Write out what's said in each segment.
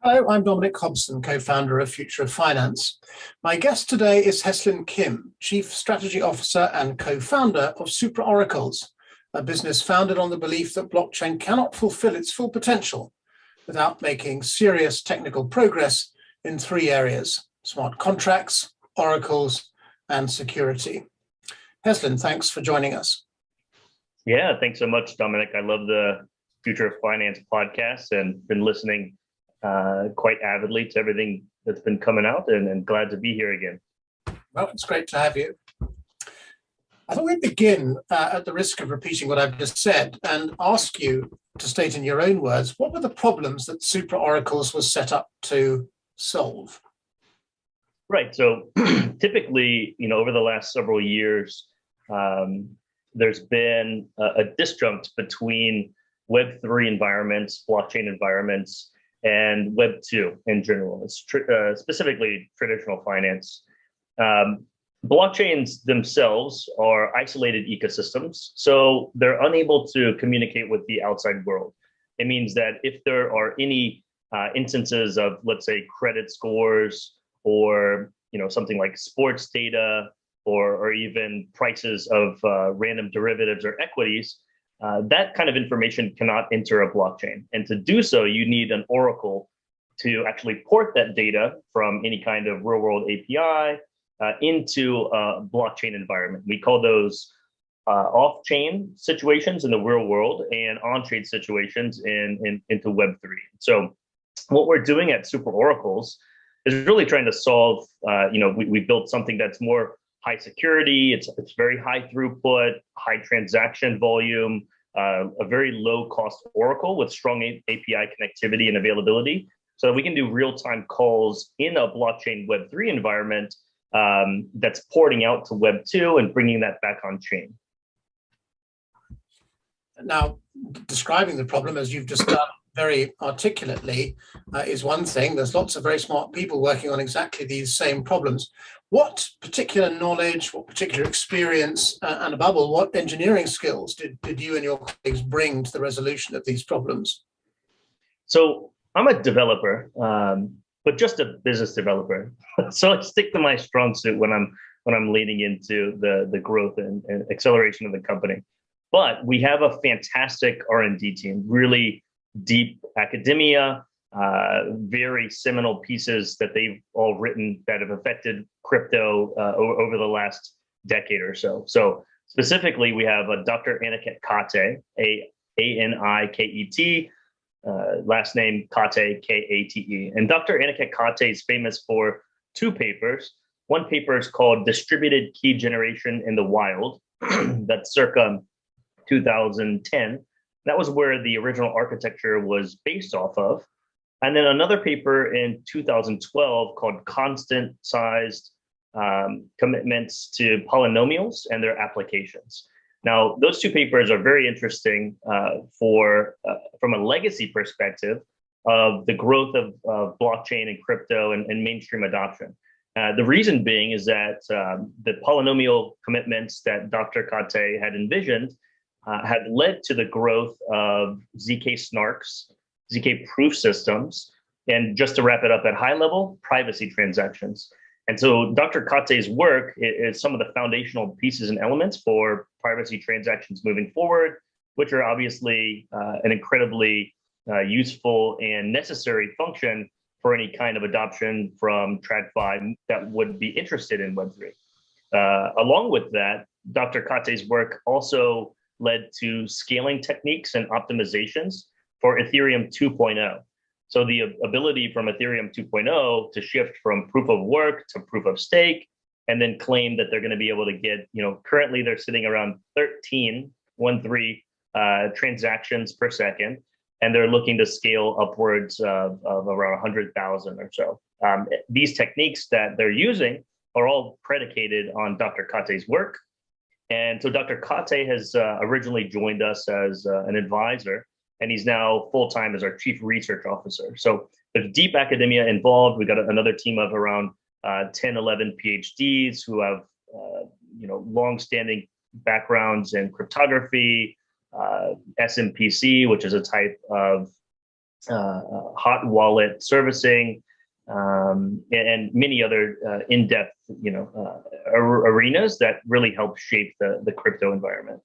Hello, I'm Dominic Hobson, co-founder of Future of Finance. My guest today is Heslin Kim, Chief Strategy Officer and co-founder of SupraOracles, a business founded on the belief that blockchain cannot fulfill its full potential without making serious technical progress in three areas: smart contracts, oracles, and security. Heslin, thanks for joining us. Yeah, thanks so much, Dominic. I love the Future of Finance podcast and been listening quite avidly to everything that's been coming out, and glad to be here again. Well, it's great to have you. I thought we'd begin at the risk of repeating what I've just said and ask you to state in your own words, what were the problems that SupraOracles was set up to solve? Right. So typically, over the last several years, there's been a disjunct between Web3 environments, blockchain environments, and Web 2 in general, specifically traditional finance. Blockchains themselves are isolated ecosystems, so they're unable to communicate with the outside world. It means that if there are any instances of, let's say, credit scores or something like sports data or even prices of random derivatives or equities, that kind of information cannot enter a blockchain. And to do so, you need an oracle to actually port that data from any kind of real world API into a blockchain environment. We call those off-chain situations in the real world and on-chain situations into Web3. So what we're doing at SupraOracles is really trying to solve, we built something that's more high security, it's very high throughput, high transaction volume, a very low cost oracle with strong API connectivity and availability, so that we can do real-time calls in a blockchain Web3 environment that's porting out to Web 2 and bringing that back on chain. Now, describing the problem as you've just done very articulately is one thing. There's lots of very smart people working on exactly these same problems. What particular knowledge, what particular experience, and above all, what engineering skills did you and your colleagues bring to the resolution of these problems? So I'm a developer, but just a business developer. So I stick to my strong suit when I'm leaning into the growth and acceleration of the company. But we have a fantastic R&D team, really deep academia, very seminal pieces that they've all written that have affected crypto over the last decade or so. So specifically, we have Dr. Aniket Kate, Anikет, last name Kate, Kate. And Dr. Aniket Kate is famous for two papers. One paper is called Distributed Key Generation in the Wild, that's circa 2010. That was where the original architecture was based off of. And then another paper in 2012 called Constant Sized Commitments to Polynomials and Their Applications. Now, those two papers are very interesting from a legacy perspective of the growth of blockchain and crypto and mainstream adoption. The reason being is that the polynomial commitments that Dr. Kate had envisioned had led to the growth of ZK snarks, ZK proof systems, and just to wrap it up at high level, privacy transactions. And so Dr. Kate's work is some of the foundational pieces and elements for privacy transactions moving forward, which are obviously an incredibly useful and necessary function for any kind of adoption from TradFi that would be interested in Web3. Along with that, Dr. Kate's work also led to scaling techniques and optimizations for Ethereum 2.0. So the ability from Ethereum 2.0 to shift from proof of work to proof of stake, and then claim that they're going to be able to get, currently they're sitting around 13 transactions per second, and they're looking to scale upwards of around 100,000 or so. These techniques that they're using are all predicated on Dr. Kate's work. And so Dr. Kate has originally joined us as an advisor, and he's now full-time as our chief research officer. So there's deep academia involved. We've got another team of around 10, 11 PhDs who have long-standing backgrounds in cryptography, SMPC, which is a type of hot wallet servicing, and many other in-depth, arenas that really help shape the crypto environment.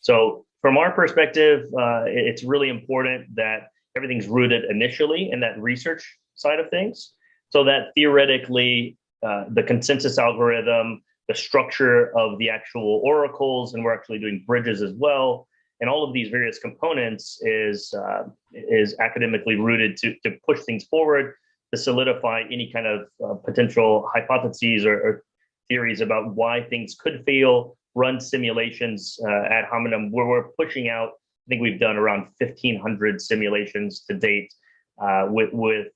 So from our perspective, it's really important that everything's rooted initially in that research side of things, so that theoretically the consensus algorithm, the structure of the actual oracles, and we're actually doing bridges as well, and all of these various components is academically rooted to push things forward, to solidify any kind of potential hypotheses or theories about why things could fail, run simulations ad hominem, where we're pushing out. I think we've done around 1,500 simulations to date, with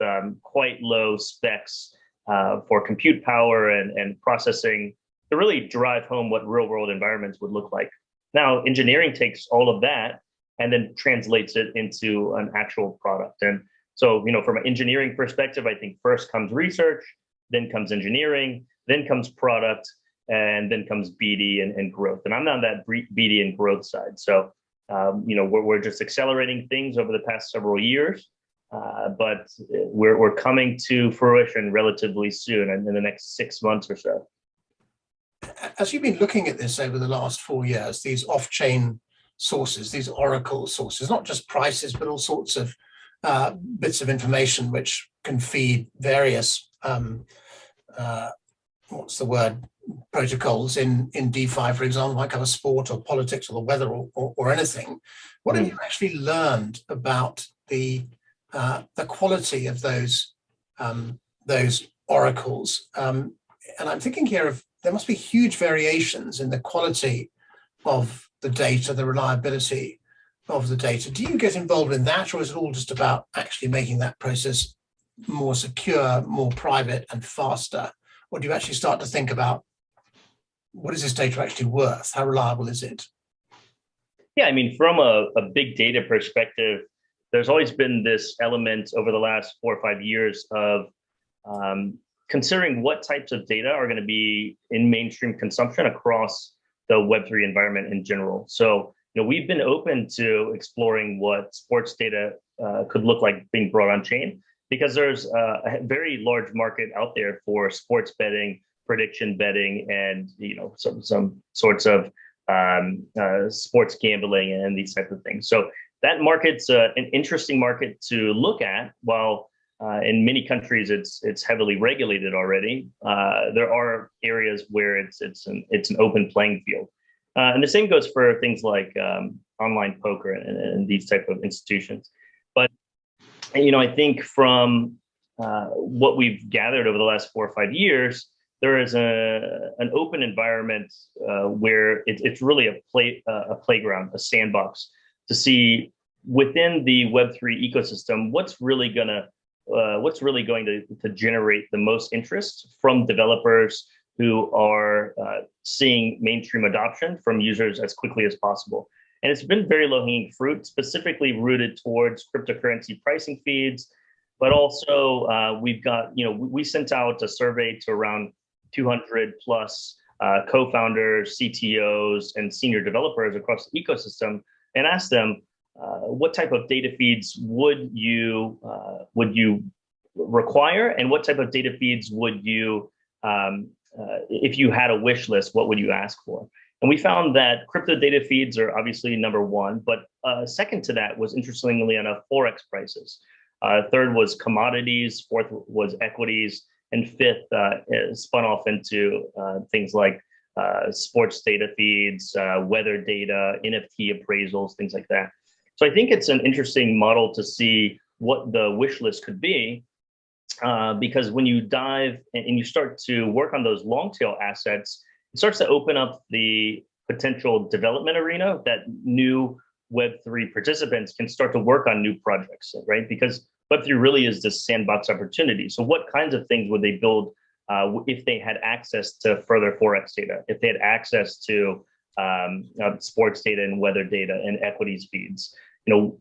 quite low specs for compute power and processing, to really drive home what real world environments would look like. Now, engineering takes all of that and then translates it into an actual product. And so, from an engineering perspective, I think first comes research, then comes engineering, then comes product, and then comes BD and growth. And I'm on that BD and growth side. So, we're just accelerating things over the past several years, but we're coming to fruition relatively soon, and in the next 6 months or so. As you've been looking at this over the last 4 years, these off-chain sources, these oracle sources, not just prices, but all sorts of bits of information which can feed various, protocols in DeFi, for example, might cover sport or politics or the weather or anything. What have you actually learned about the quality of those oracles? And I'm thinking here of, there must be huge variations in the quality of the data, the reliability of the data. Do you get involved in that, or is it all just about actually making that process more secure, more private and faster? Or do you actually start to think about, what is this data actually worth? How reliable is it? Yeah, I mean, from a big data perspective, there's always been this element over the last 4 or 5 years of considering what types of data are going to be in mainstream consumption across the Web3 environment in general. So, we've been open to exploring what sports data could look like being brought on chain, because there's a very large market out there for sports betting, prediction betting, and some sorts of sports gambling and these types of things. So that market's an interesting market to look at. While in many countries it's heavily regulated already, there are areas where it's an open playing field, and the same goes for things like online poker and these type of institutions. But I think from what we've gathered over the last 4 or 5 years, there is an open environment where it's really a playground, a sandbox, to see within the Web3 ecosystem what's really going to generate the most interest from developers who are seeing mainstream adoption from users as quickly as possible. And it's been very low-hanging fruit, specifically rooted towards cryptocurrency pricing feeds, but also we've got, we sent out a survey to around 200 plus co-founders, CTOs, and senior developers across the ecosystem, and asked them, what type of data feeds would you require, and what type of data feeds would you, if you had a wish list, what would you ask for? And we found that crypto data feeds are obviously number one, but second to that was, interestingly enough, Forex prices. Third was commodities, fourth was equities, and fifth spun off into things like sports data feeds, weather data, NFT appraisals, things like that. So I think it's an interesting model to see what the wish list could be, because when you dive and you start to work on those long tail assets, it starts to open up the potential development arena that new Web3 participants can start to work on new projects, right? Because Web3 really is this sandbox opportunity. So what kinds of things would they build if they had access to further Forex data, if they had access to sports data and weather data and equities feeds?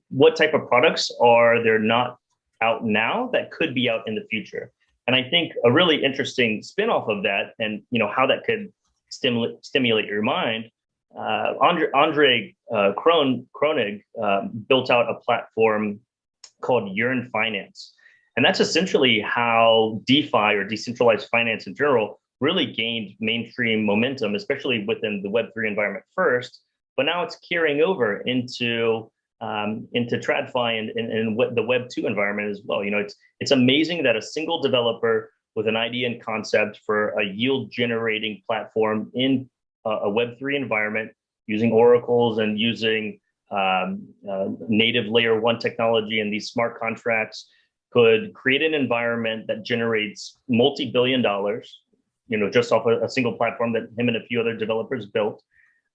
What type of products are there not out now that could be out in the future? And I think a really interesting spin-off of that, and how that could stimulate your mind. Andre Kronig built out a platform called Yearn Finance. And that's essentially how DeFi, or decentralized finance in general, really gained mainstream momentum, especially within the Web3 environment first. But now it's carrying over into TradFi and the Web2 environment as well. It's amazing that a single developer with an idea and concept for a yield generating platform in a Web3 environment, using oracles and using native layer 1 technology and these smart contracts, could create an environment that generates multi-billion dollars, just off a single platform that him and a few other developers built.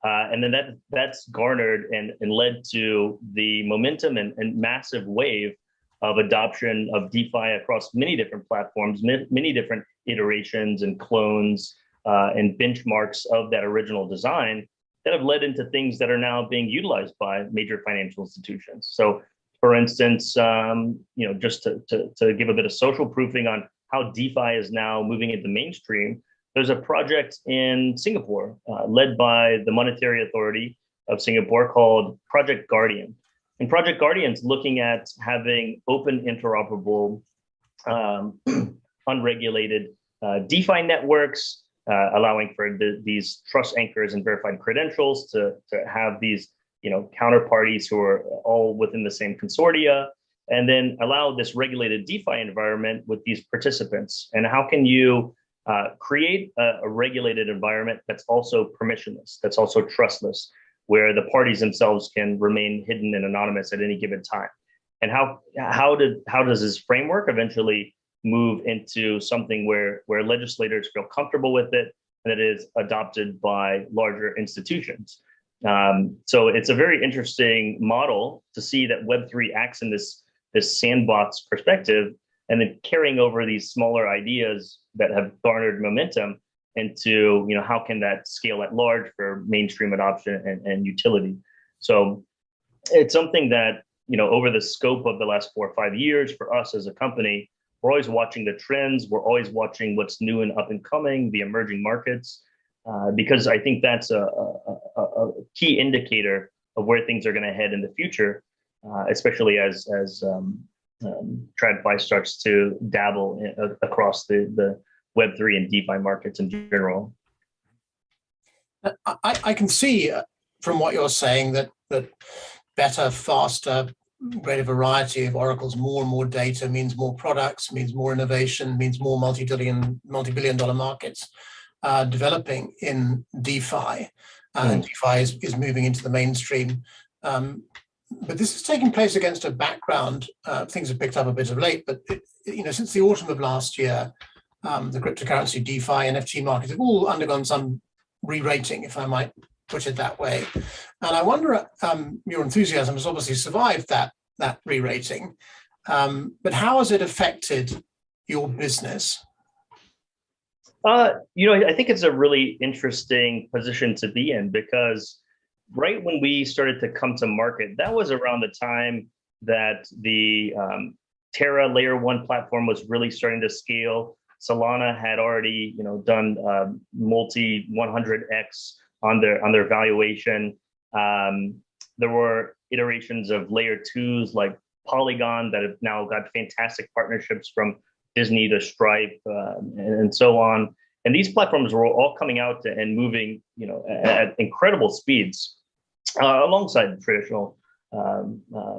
And then that's garnered and led to the momentum and massive wave of adoption of DeFi across many different platforms, many different iterations and clones and benchmarks of that original design that have led into things that are now being utilized by major financial institutions. So, for instance, just to give a bit of social proofing on how DeFi is now moving into mainstream, there's a project in Singapore led by the Monetary Authority of Singapore called Project Guardian. And Project Guardian's looking at having open, interoperable, unregulated DeFi networks, allowing for these trust anchors and verified credentials to have these counterparties who are all within the same consortia, and then allow this regulated DeFi environment with these participants. And how can you create a regulated environment that's also permissionless, that's also trustless, where the parties themselves can remain hidden and anonymous at any given time? And how does this framework eventually move into something where legislators feel comfortable with it and that is adopted by larger institutions? So it's a very interesting model to see that Web3 acts in this sandbox perspective, and then carrying over these smaller ideas that have garnered momentum into, how can that scale at large for mainstream adoption and utility? So it's something that, over the scope of the last 4 or 5 years for us as a company, we're always watching the trends. We're always watching what's new and up and coming, the emerging markets, because I think that's a key indicator of where things are going to head in the future, especially as TradFi starts to dabble across the Web3 and DeFi markets in general. I can see from what you're saying that better, faster, greater variety of oracles, more and more data means more products, means more innovation, means more multi-billion dollar markets developing in DeFi. And DeFi is moving into the mainstream. But this is taking place against a background. Things have picked up a bit of late, but since the autumn of last year, the cryptocurrency, DeFi, NFT markets have all undergone some re-rating, if I might put it that way. And I wonder, your enthusiasm has obviously survived that re-rating, but how has it affected your business? I think it's a really interesting position to be in, because right when we started to come to market, that was around the time that the Terra Layer 1 platform was really starting to scale. Solana had already, done multi 100x on their valuation. There were iterations of layer 2s like Polygon that have now got fantastic partnerships from Disney to Stripe and so on. And these platforms were all coming out and moving, at incredible speeds alongside traditional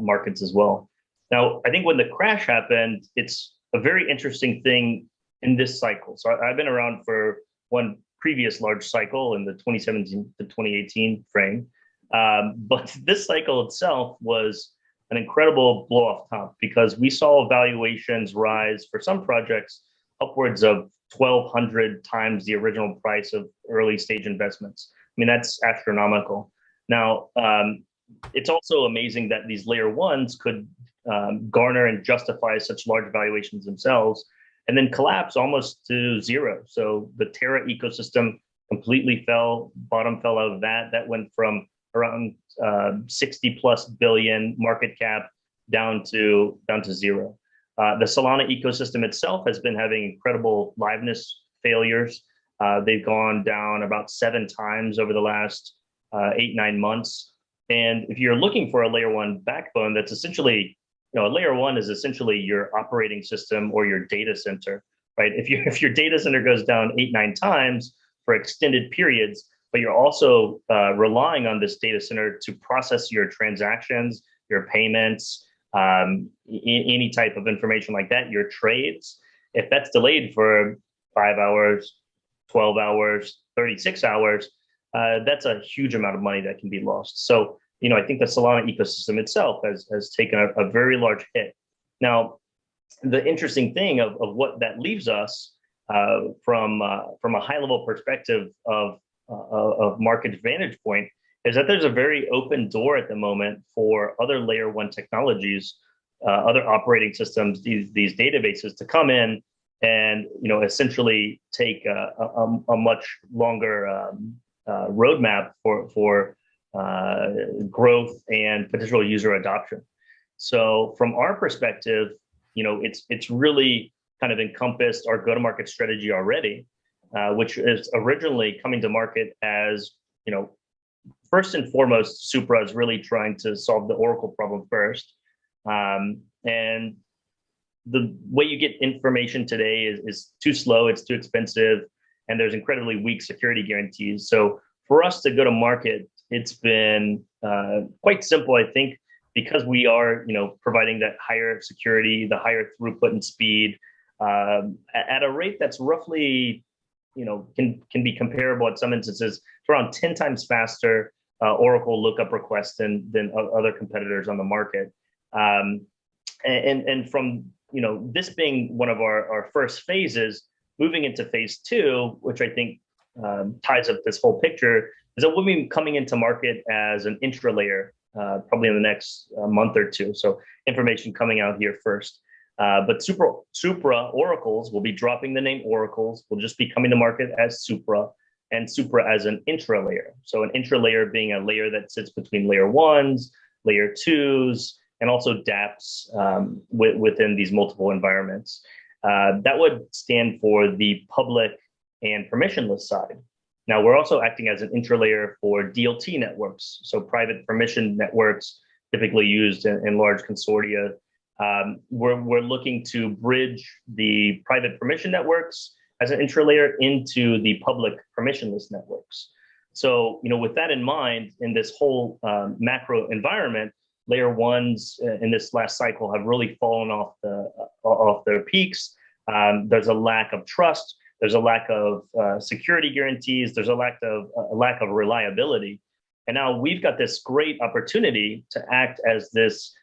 markets as well. Now, I think when the crash happened, it's a very interesting thing in this cycle. So I've been around for one previous large cycle in the 2017 to 2018 frame. But this cycle itself was an incredible blow off top, because we saw valuations rise for some projects upwards of 1,200 times the original price of early stage investments. I mean, that's astronomical. Now, it's also amazing that these layer 1s could garner and justify such large valuations themselves, and then collapse almost to zero. So the Terra ecosystem completely bottom fell out of that. That went from around 60+ billion market cap down to zero. The Solana ecosystem itself has been having incredible liveness failures. They've gone down about 7 times over the last 8-9 months. And if you're looking for a layer 1 backbone that's essentially a layer one is essentially your operating system or your data center, right? If your data center goes down 8, 9 times for extended periods, but you're also relying on this data center to process your transactions, your payments, any type of information like that, your trades. If that's delayed for 5 hours, 12 hours, 36 hours, that's a huge amount of money that can be lost. So, I think the Solana ecosystem itself has taken a very large hit. Now, the interesting thing of what that leaves us from a high level perspective of market vantage point is that there's a very open door at the moment for other layer one technologies, other operating systems, these databases to come in and essentially take a much longer roadmap for growth and potential user adoption. So from our perspective, it's really kind of encompassed our go-to-market strategy already, which is originally coming to market as, first and foremost, Supra is really trying to solve the Oracle problem first. And the way you get information today is too slow, it's too expensive, and there's incredibly weak security guarantees. So for us to go to market, it's been quite simple, I think, because we are, providing that higher security, the higher throughput and speed at a rate that's roughly, can be comparable at some instances to around 10 times faster Oracle lookup requests than other competitors on the market. And from, this being one of our first phases, moving into phase 2, which I think ties up this whole picture, is that we'll be coming into market as an intra layer, probably in the next month or two. So information coming out here first. But SupraOracles will be dropping the name Oracles. We'll just be coming to market as Supra, and Supra as an intra layer. So an intra layer being a layer that sits between layer ones, layer twos, and also dApps within these multiple environments. That would stand for the public and permissionless side. Now, we're also acting as an intra-layer for DLT networks, so private permission networks typically used in large consortia. We're looking to bridge the private permission networks as an intra-layer into the public permissionless networks. So, with that in mind, in this whole macro environment, layer ones in this last cycle have really fallen off their peaks. There's a lack of trust. There's a lack of security guarantees. There's a lack of reliability. And now we've got this great opportunity to act as this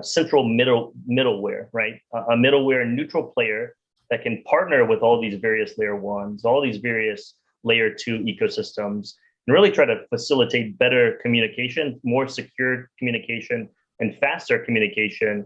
central middleware, right? A middleware neutral player that can partner with all these various layer ones, all these various layer two ecosystems, and really try to facilitate better communication, more secure communication, and faster communication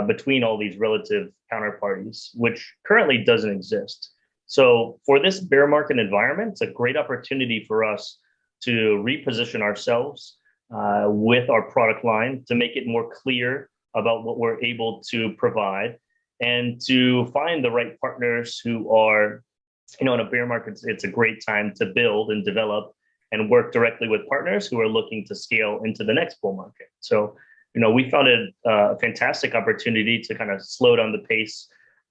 between all these relative counterparties, which currently doesn't exist. So for this bear market environment, it's a great opportunity for us to reposition ourselves with our product line to make it more clear about what we're able to provide and to find the right partners who are, in a bear market, it's a great time to build and develop and work directly with partners who are looking to scale into the next bull market. So, we found it a fantastic opportunity to kind of slow down the pace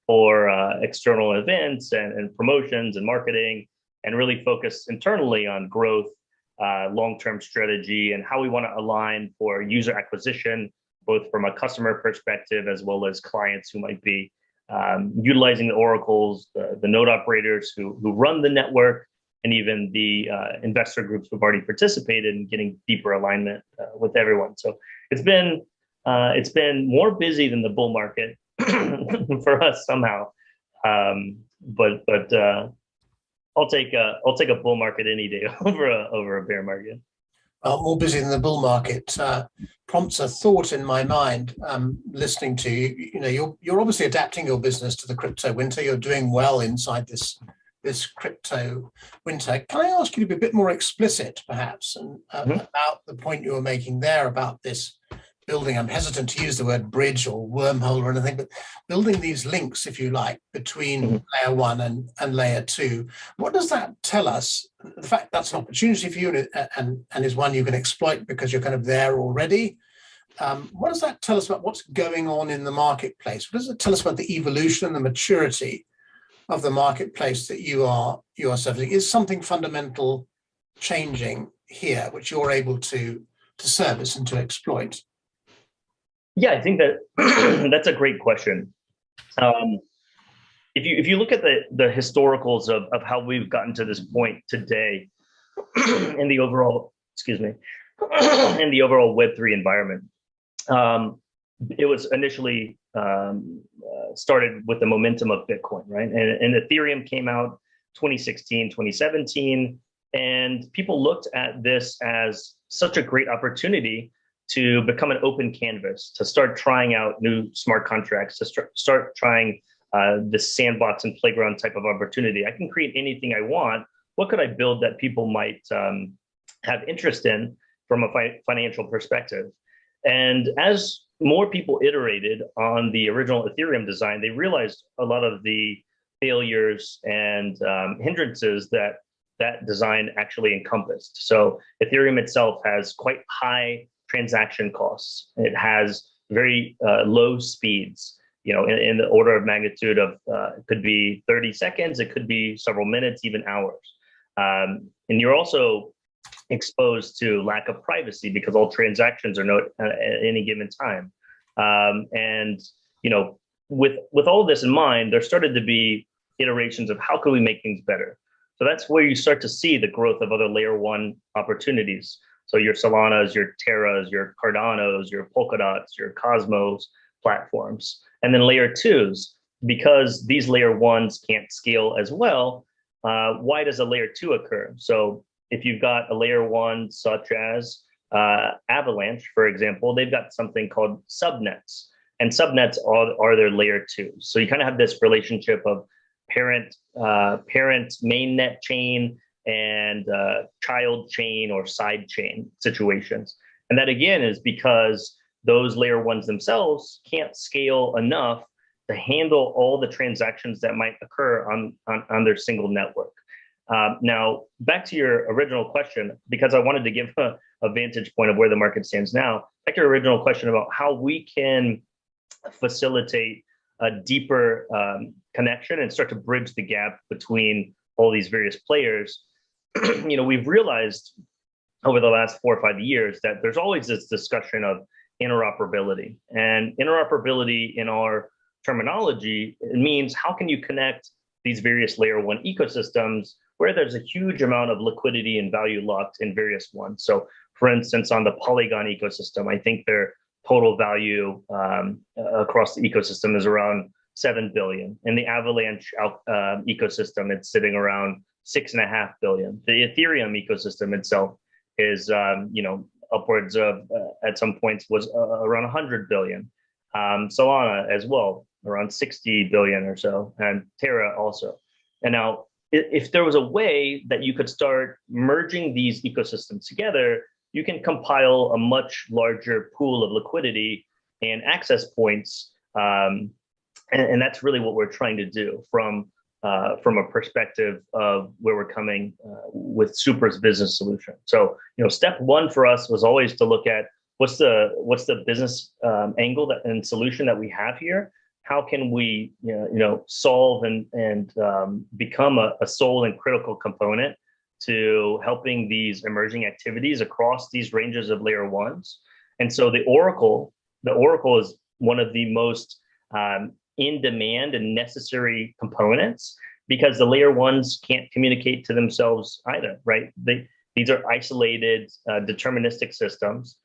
for external events and promotions and marketing, and really focus internally on growth, long-term strategy, and how we want to align for user acquisition, both from a customer perspective as well as clients who might be utilizing the oracles, the node operators who run the network, and even the investor groups who've already participated in getting deeper alignment with everyone. So it's been more busy than the bull market for us somehow, but I'll take a bull market any day over a bear market. More busy than the bull market prompts a thought in my mind. Listening to you, you're obviously adapting your business to the crypto winter. You're doing well inside this crypto winter. Can I ask you to be a bit more explicit, perhaps, and about the point you were making there about this building? I'm hesitant to use the word bridge or wormhole or anything, but building these links, if you like, between layer one and layer two. What does that tell us? The fact that's an opportunity for you and is one you can exploit because you're kind of there already. What does that tell us about what's going on in the marketplace? What does it tell us about the evolution and the maturity of the marketplace that you are servicing? Is something fundamental changing here, which you're able to service and to exploit? Yeah, I think that that's a great question. If you look at the historicals of how we've gotten to this point today in the overall, in the overall Web3 environment, it was initially started with the momentum of Bitcoin, right? And Ethereum came out 2016, 2017, and people looked at this as such a great opportunity to become an open canvas, to start trying out new smart contracts, to start trying this sandbox and playground type of opportunity. I can create anything I want. What could I build that people might have interest in from a financial perspective? And as more people iterated on the original Ethereum design, they realized a lot of the failures and hindrances that that design actually encompassed. So Ethereum itself has quite high transaction costs. It has very low speeds, in the order of magnitude of, it could be 30 seconds, it could be several minutes, even hours. And you're also exposed to lack of privacy because all transactions are known at any given time. And, with all this in mind, there started to be iterations of how can we make things better? So that's where you start to see the growth of other layer one opportunities. So your Solanas, your Terras, your Cardanos, your Polkadots, your Cosmos platforms. And then layer twos, because these layer ones can't scale as well, why does a layer two occur? So if you've got a layer one, such as Avalanche, for example, they've got something called subnets, and subnets are their layer twos. So you kind of have this relationship of parent mainnet chain and child chain or side chain situations. And that again is because those layer ones themselves can't scale enough to handle all the transactions that might occur on their single network. Now, back to your original question, because I wanted to give a vantage point of where the market stands now, back to your original question about how we can facilitate a deeper connection and start to bridge the gap between all these various players. We've realized over the last 4 or 5 years that there's always this discussion of interoperability. And interoperability in our terminology, it means how can you connect these various layer one ecosystems where there's a huge amount of liquidity and value locked in various ones. So for instance, on the Polygon ecosystem, I think their total value across the ecosystem is around 7 billion. In the Avalanche ecosystem, it's sitting around 6.5 billion. The Ethereum ecosystem itself is, upwards of, at some points, was around 100 billion. Solana as well, around 60 billion or so, and Terra also. And now, if there was a way that you could start merging these ecosystems together, you can compile a much larger pool of liquidity and access points. And that's really what we're trying to do from a perspective of where we're coming with Supra's business solution. So, step one for us was always to look at what's the business angle and solution that we have here. How can we, solve and become a sole and critical component to helping these emerging activities across these ranges of layer ones? And so the Oracle is one of the most in demand and necessary components, because the layer ones can't communicate to themselves either, right? These are isolated, deterministic systems.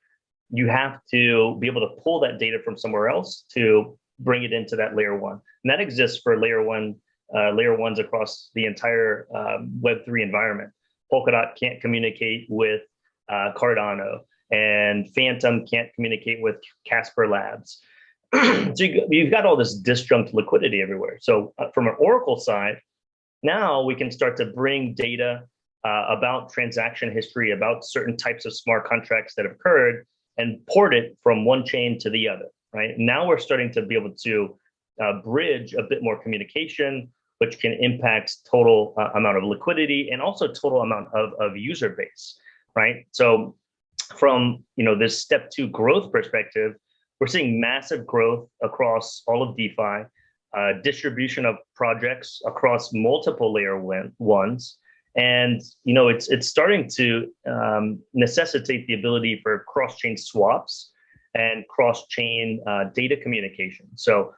You have to be able to pull that data from somewhere else to bring it into that layer one. And that exists for layer ones across the entire Web3 environment. Polkadot can't communicate with Cardano, and Phantom can't communicate with Casper Labs. So you've got all this disjunct liquidity everywhere. So from an Oracle side, now we can start to bring data about transaction history, about certain types of smart contracts that have occurred, and port it from one chain to the other, right? Now we're starting to be able to bridge a bit more communication, which can impact total amount of liquidity and also total amount of user base, right? So from this step 2 growth perspective, we're seeing massive growth across all of DeFi, distribution of projects across multiple layer ones. And it's starting to necessitate the ability for cross-chain swaps and cross-chain data communication. So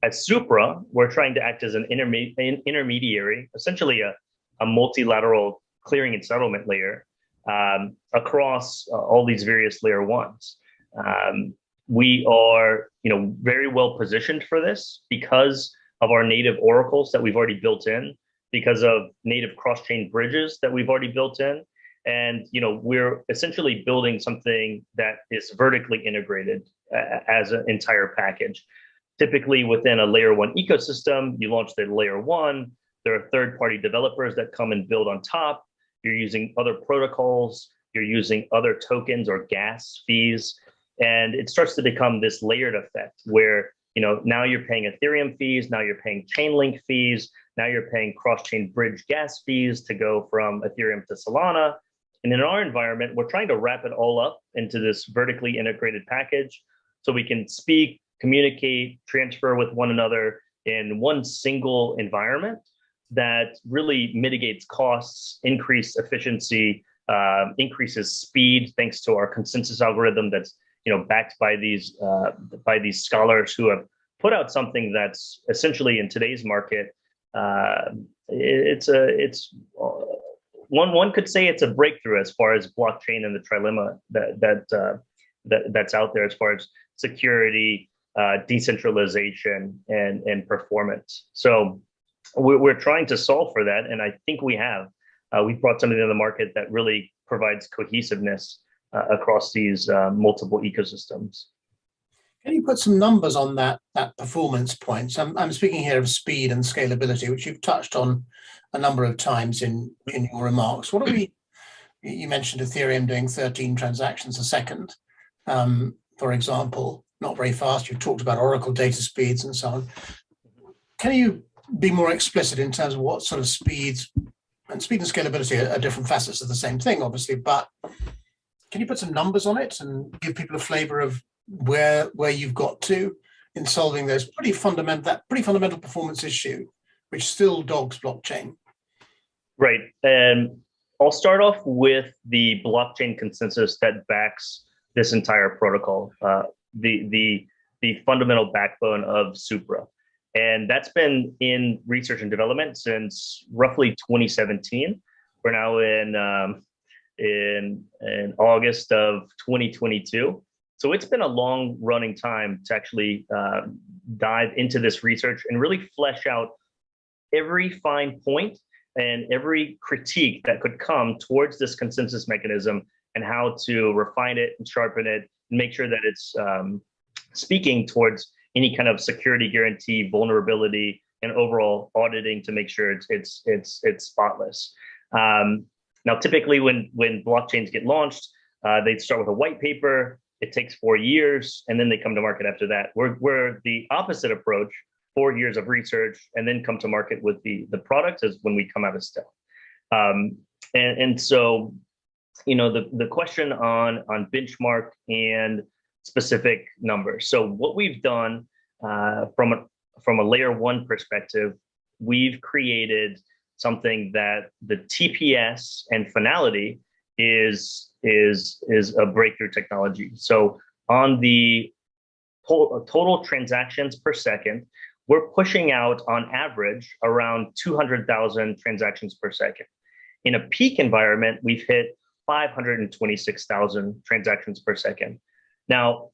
at Supra, we're trying to act as an intermediary, essentially a multilateral clearing and settlement layer across all these various layer ones. We are, very well positioned for this because of our native oracles that we've already built in, because of native cross-chain bridges that we've already built in. And, we're essentially building something that is vertically integrated as an entire package. Typically within a layer 1 ecosystem, you launch the layer 1, there are third-party developers that come and build on top. You're using other protocols, you're using other tokens or gas fees, and it starts to become this layered effect where, now you're paying Ethereum fees, now you're paying Chainlink fees, now you're paying cross-chain bridge gas fees to go from Ethereum to Solana. And in our environment, we're trying to wrap it all up into this vertically integrated package so we can speak, communicate, transfer with one another in one single environment that really mitigates costs, increase efficiency, increases speed, thanks to our consensus algorithm that's backed by these scholars who have put out something that's essentially in today's market. One could say it's a breakthrough as far as blockchain and the trilemma that's out there as far as security, decentralization, and performance. So we're trying to solve for that, and I think we have. We've brought something to the market that really provides cohesiveness across these multiple ecosystems. Can you put some numbers on that performance point? So I'm speaking here of speed and scalability, which you've touched on a number of times in your remarks. What are you mentioned Ethereum doing 13 transactions a second, for example, not very fast. You've talked about Oracle data speeds and so on. Can you be more explicit in terms of what sort of speeds, and speed and scalability are different facets of the same thing, obviously, but can you put some numbers on it and give people a flavor of where you've got to in solving those pretty fundamental performance issue, which still dogs blockchain? Right. And I'll start off with the blockchain consensus that backs this entire protocol, the fundamental backbone of Supra. And that's been in research and development since roughly 2017. We're now in August of 2022. So it's been a long running time to actually dive into this research and really flesh out every fine point and every critique that could come towards this consensus mechanism and how to refine it and sharpen it and make sure that it's speaking towards any kind of security guarantee, vulnerability, and overall auditing to make sure it's spotless. Now, typically when blockchains get launched, they start with a white paper. It takes 4 years, and then they come to market after that. We're the opposite approach, 4 years of research, and then come to market with the product is when we come out of stealth. And so, the question on benchmark and specific numbers. So what we've done from a layer 1 perspective, we've created something that the TPS and finality is a breakthrough technology. So on the total transactions per second, we're pushing out on average around 200,000 transactions per second. In a peak environment, we've hit 526,000 transactions per second. Now,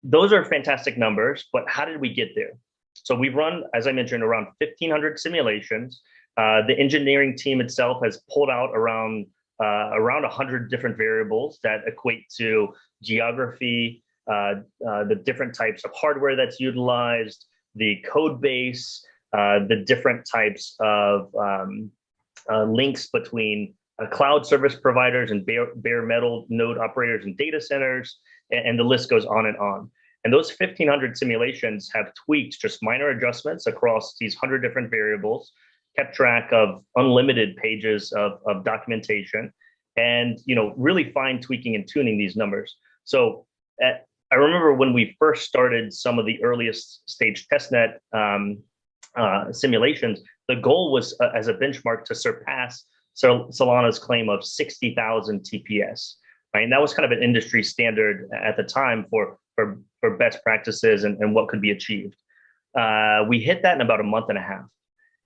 those are fantastic numbers, but how did we get there? So we've run, as I mentioned, around 1,500 simulations. The engineering team itself has pulled out around 100 different variables that equate to geography, the different types of hardware that's utilized, the code base, the different types of links between cloud service providers and bare metal node operators and data centers, and the list goes on and on. And those 1,500 simulations have tweaked just minor adjustments across these 100 different variables, kept track of unlimited pages of documentation, and really fine tweaking and tuning these numbers. So I remember when we first started some of the earliest stage testnet simulations, the goal was as a benchmark to surpass Solana's claim of 60,000 TPS, right? And that was kind of an industry standard at the time for best practices and what could be achieved. We hit that in about a month and a half.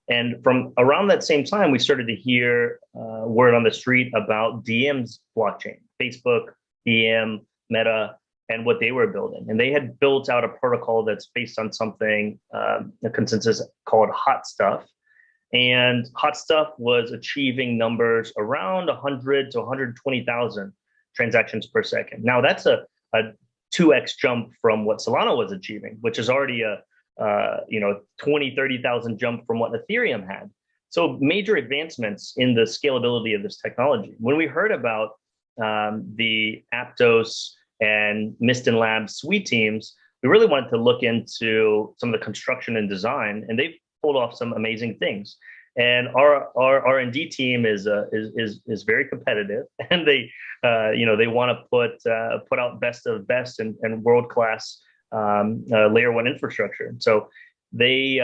And from around that same time, we started to hear word on the street about Diem's blockchain, Facebook, Diem, Meta, and what they were building. And they had built out a protocol that's based on something, a consensus called Hot Stuff. And Hot Stuff was achieving numbers around 100 to 120,000 transactions per second. Now that's a 2x jump from what Solana was achieving, which is already a 20, 30,000 jump from what Ethereum had. So major advancements in the scalability of this technology. When we heard about the Aptos and Mistin Labs Sweet teams, we really wanted to look into some of the construction and design, and they've pulled off some amazing things. And our R&D team is very competitive, and they want to put out best of best and world class layer one infrastructure. So they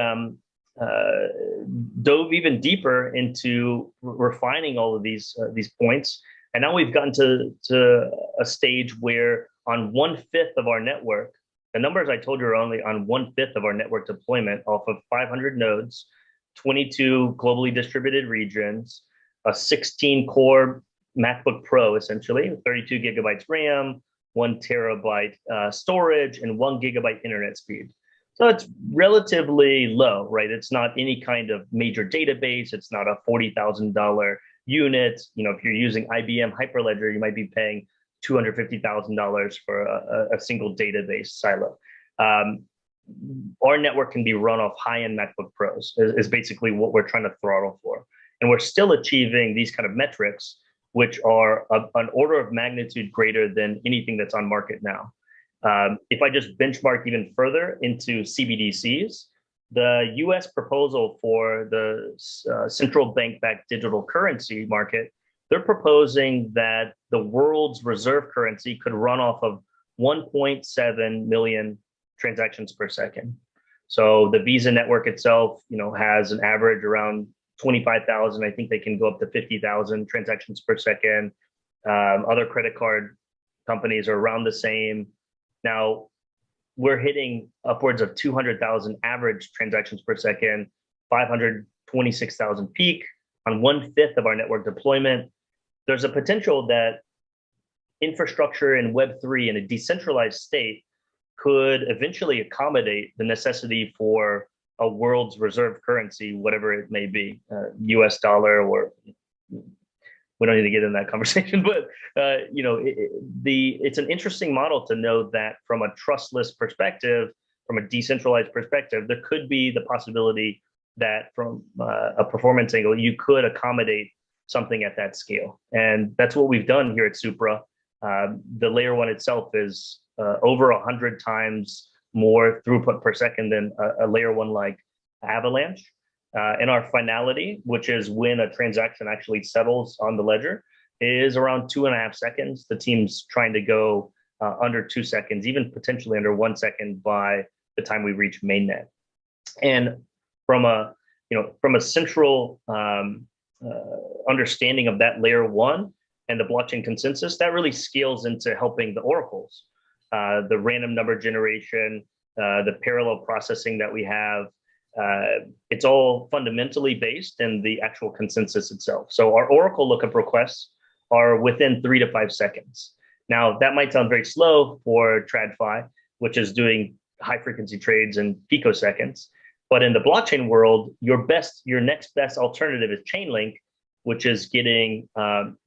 dove even deeper into refining all of these points, and now we've gotten to a stage where on 1/5 of our network, the numbers I told you are only on 1/5 of our network deployment off of 500 nodes, 22 globally distributed regions, a 16-core MacBook Pro, essentially, 32 gigabytes RAM, 1 terabyte storage, and 1 gigabyte internet speed. So it's relatively low, right? It's not any kind of major database. It's not a $40,000 unit. If you're using IBM Hyperledger, you might be paying $250,000 for a single database silo. Our network can be run off high-end MacBook Pros is basically what we're trying to throttle for. And we're still achieving these kind of metrics, which are an order of magnitude greater than anything that's on market now. If I just benchmark even further into CBDCs, the US proposal for the central bank-backed digital currency market, they're proposing that the world's reserve currency could run off of 1.7 million transactions per second. So the Visa network itself, has an average around 25,000. I think they can go up to 50,000 transactions per second. Other credit card companies are around the same. Now, we're hitting upwards of 200,000 average transactions per second, 526,000 peak on 1/5 of our network deployment. There's a potential that infrastructure in Web3 in a decentralized state could eventually accommodate the necessity for a world's reserve currency, whatever it may be, US dollar, or we don't need to get in that conversation, but it's an interesting model to know that from a trustless perspective, from a decentralized perspective, there could be the possibility that from a performance angle, you could accommodate something at that scale. And that's what we've done here at Supra. The layer one itself is over 100 times more throughput per second than a layer one like Avalanche. And our finality, which is when a transaction actually settles on the ledger, is around 2.5 seconds. The team's trying to go under 2 seconds, even potentially under 1 second by the time we reach mainnet. And from a central understanding of that layer one and the blockchain consensus, that really scales into helping the oracles, the random number generation, the parallel processing that we have. It's all fundamentally based in the actual consensus itself. So our Oracle lookup requests are within 3 to 5 seconds. Now, that might sound very slow for TradFi, which is doing high frequency trades in picoseconds. But in the blockchain world, your next best alternative is Chainlink, which is getting, on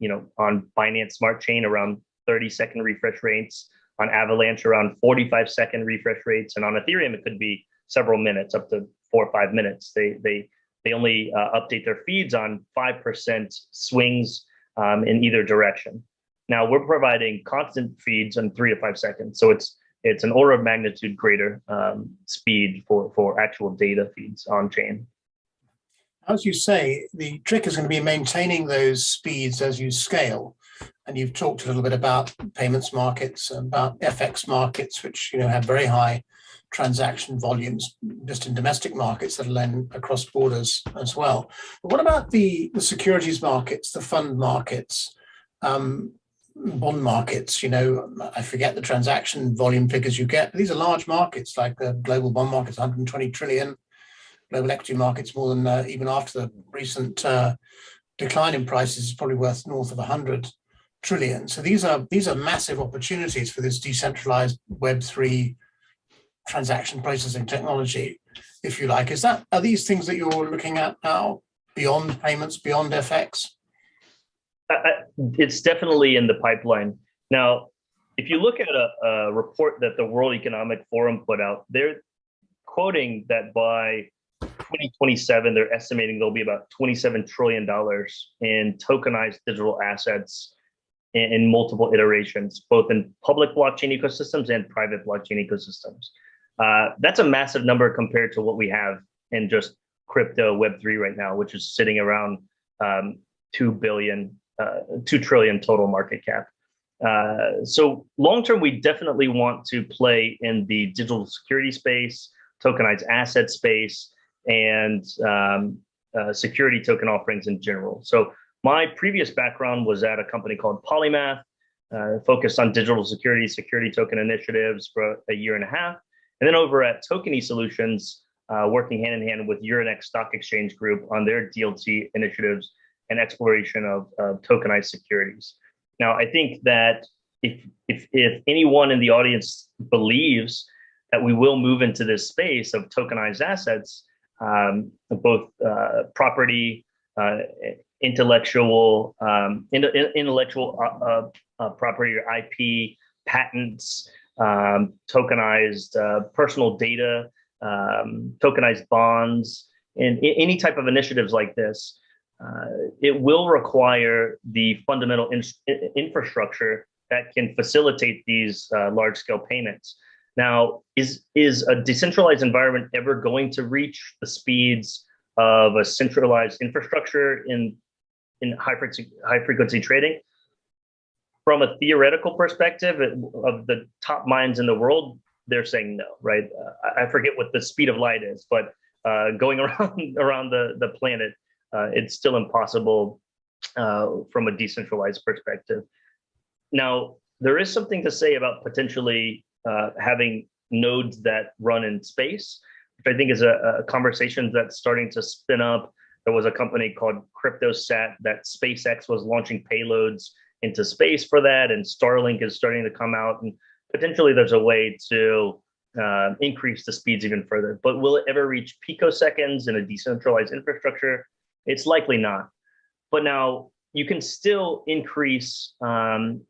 Binance Smart Chain around 30-second refresh rates, on Avalanche around 45-second refresh rates, and on Ethereum it could be several minutes, up to 4 or 5 minutes. They only update their feeds on 5% swings in either direction. Now we're providing constant feeds in 3 to 5 seconds, so it's an order of magnitude greater speed for actual data feeds on chain. As you say, the trick is going to be maintaining those speeds as you scale. And you've talked a little bit about payments markets, about FX markets, which have very high transaction volumes just in domestic markets, let alone across borders as well. But what about the securities markets, the fund markets, bond markets? I forget the transaction volume figures you get, but these are large markets, like the global bond markets, 120 trillion, global equity markets more than even after the recent decline in prices is probably worth north of 100 trillion. So these are massive opportunities for this decentralized Web3 transaction processing technology, if you like. Are these things that you're looking at now beyond payments, beyond FX? It's definitely in the pipeline. Now, if you look at a report that the World Economic Forum put out, they're quoting that by 2027, they're estimating there'll be about $27 trillion in tokenized digital assets in multiple iterations, both in public blockchain ecosystems and private blockchain ecosystems. That's a massive number compared to what we have in just crypto Web3 right now, which is sitting around 2 trillion total market cap. So long-term, we definitely want to play in the digital security space, tokenized asset space, and security token offerings in general. So my previous background was at a company called Polymath, focused on digital security token initiatives for a year and a half. And then over at Tokeny Solutions, working hand in hand with Euronext Stock Exchange Group on their DLT initiatives and exploration of tokenized securities. Now, I think that if anyone in the audience believes that we will move into this space of tokenized assets, both property, intellectual property or IP, patents, tokenized personal data, tokenized bonds, and any type of initiatives like this, it will require the fundamental infrastructure that can facilitate these large-scale payments. Now, is a decentralized environment ever going to reach the speeds of a centralized infrastructure in high frequency trading? From a theoretical perspective of the top minds in the world, they're saying no, right? I forget what the speed of light is, but going around the planet, it's still impossible from a decentralized perspective. Now, there is something to say about potentially having nodes that run in space, which I think is a conversation that's starting to spin up. There was a company called CryptoSat that SpaceX was launching payloads into space for that, and Starlink is starting to come out, and potentially there's a way to increase the speeds even further. But will it ever reach picoseconds in a decentralized infrastructure? It's likely not. But now you can still increase and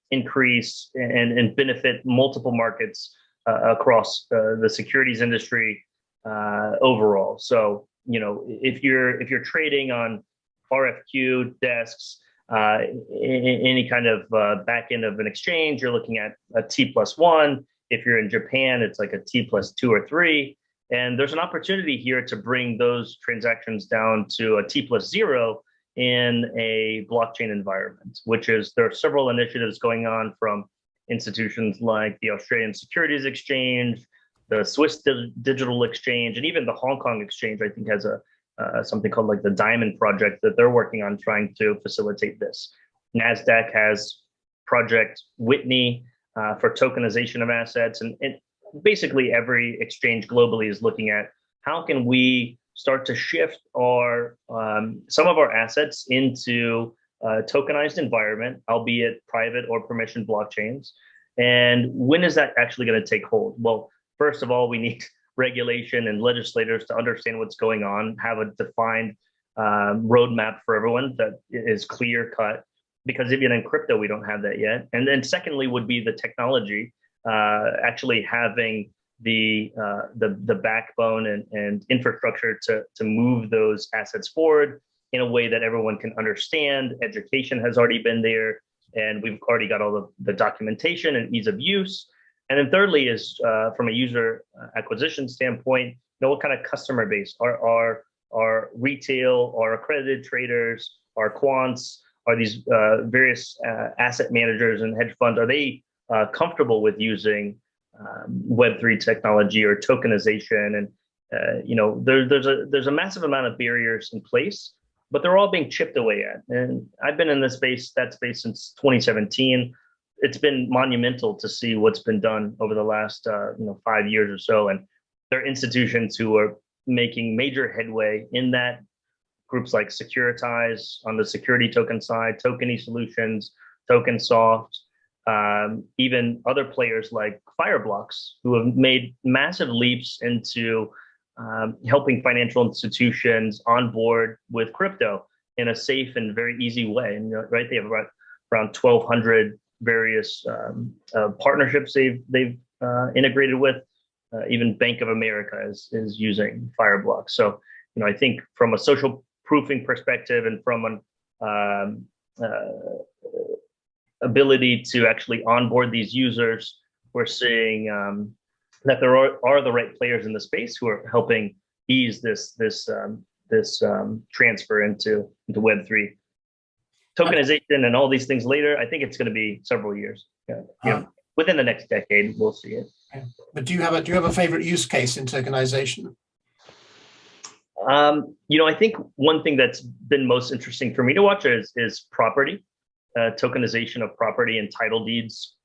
benefit multiple markets across the securities industry overall. So if you're trading on RFQ desks, any kind of back end of an exchange, you're looking at a T+1. If you're in Japan, it's like a T+2 or 3. And there's an opportunity here to bring those transactions down to a T+0 in a blockchain environment, there are several initiatives going on from institutions like the Australian Securities Exchange, the Swiss Digital Exchange, and even the Hong Kong Exchange, I think, has something called like the Diamond Project that they're working on trying to facilitate this. NASDAQ has Project Whitney for tokenization of assets. And basically every exchange globally is looking at how can we start to shift some of our assets into a tokenized environment, albeit private or permissioned blockchains. And when is that actually going to take hold? Well, first of all, we need regulation and legislators to understand what's going on, have a defined roadmap for everyone that is clear cut, because even in crypto, we don't have that yet. And then secondly would be the technology, actually having the backbone and infrastructure to move those assets forward in a way that everyone can understand. Education has already been there, and we've already got all the documentation and ease of use. And then thirdly is from a user acquisition standpoint, what kind of customer base are retail, are accredited traders, are quants, are these various asset managers and hedge funds, are they comfortable with using Web3 technology or tokenization? And there's a massive amount of barriers in place, but they're all being chipped away at. And I've been in that space since 2017. It's been monumental to see what's been done over the last 5 years or so. And there are institutions who are making major headway in that. Groups like Securitize on the security token side, Tokeny Solutions, TokenSoft, even other players like Fireblocks, who have made massive leaps into helping financial institutions onboard with crypto in a safe and very easy way. And right, they have around 1,200 various partnerships they've integrated with. Even Bank of America is using Fireblocks. So I think from a social proofing perspective and from an ability to actually onboard these users, we're seeing that there are the right players in the space who are helping ease this transfer into Web3. Tokenization and all these things later, I think it's going to be several years. Within the next decade, we'll see it. But do you have a favorite use case in tokenization? I think one thing that's been most interesting for me to watch is property, tokenization of property and title deeds.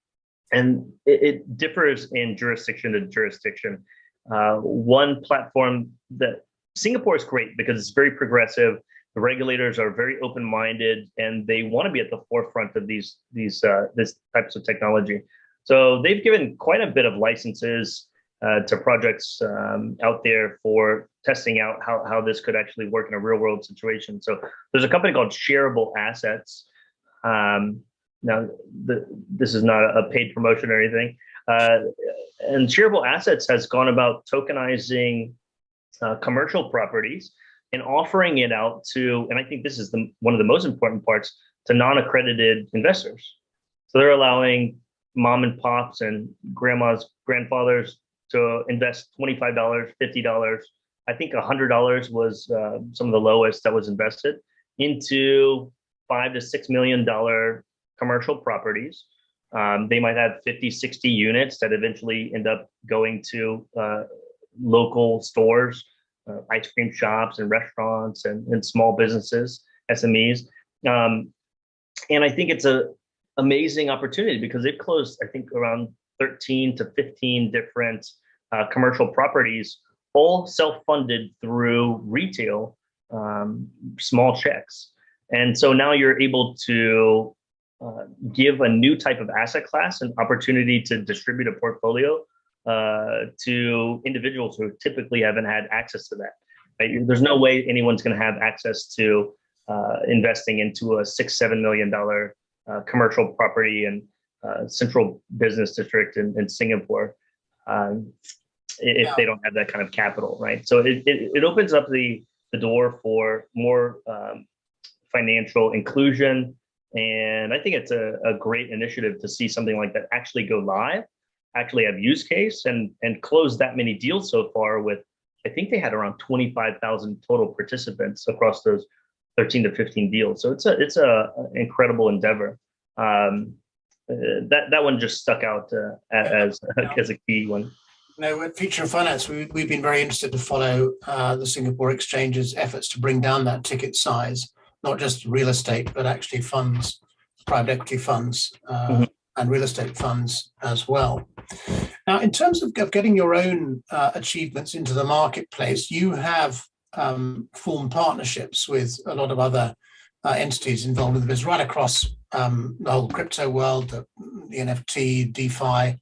And it differs in jurisdiction to jurisdiction. One platform that Singapore is great because it's very progressive. The regulators are very open-minded and they want to be at the forefront of these types of technology. So they've given quite a bit of licenses to projects out there for testing out how this could actually work in a real world situation. So there's a company called Shareable Assets. Now, this is not a paid promotion or anything. And Shareable Assets has gone about tokenizing commercial properties and offering it out to, and I think this is one of the most important parts, to non-accredited investors. So they're allowing mom and pops and grandfathers to invest $25, $50. I think $100 was some of the lowest that was invested into $5 to $6 million commercial properties. They might have 50, 60 units that eventually end up going to local stores, ice cream shops and restaurants and small businesses, SMEs. And I think it's an amazing opportunity because they've closed, I think, around 13 to 15 different commercial properties, all self-funded through retail, small checks. And so now you're able to give a new type of asset class an opportunity to distribute a portfolio to individuals who typically haven't had access to that. Right? There's no way anyone's going to have access to investing into a $6-7 million commercial property and central business district in Singapore if they don't have that kind of capital, right? So it opens up the door for more financial inclusion. And I think it's a great initiative to see something like that actually go live, actually have use case and close that many deals so far with, I think they had around 25,000 total participants across those 13 to 15 deals. So it's a incredible endeavor. That one just stuck out as a key one. No, at Future of Finance, we've been very interested to follow the Singapore Exchange's efforts to bring down that ticket size, not just real estate, but actually funds, private equity funds, and real estate funds as well. Now, in terms of getting your own achievements into the marketplace, you have formed partnerships with a lot of other entities involved in the business right across the whole crypto world, the NFT, DeFi,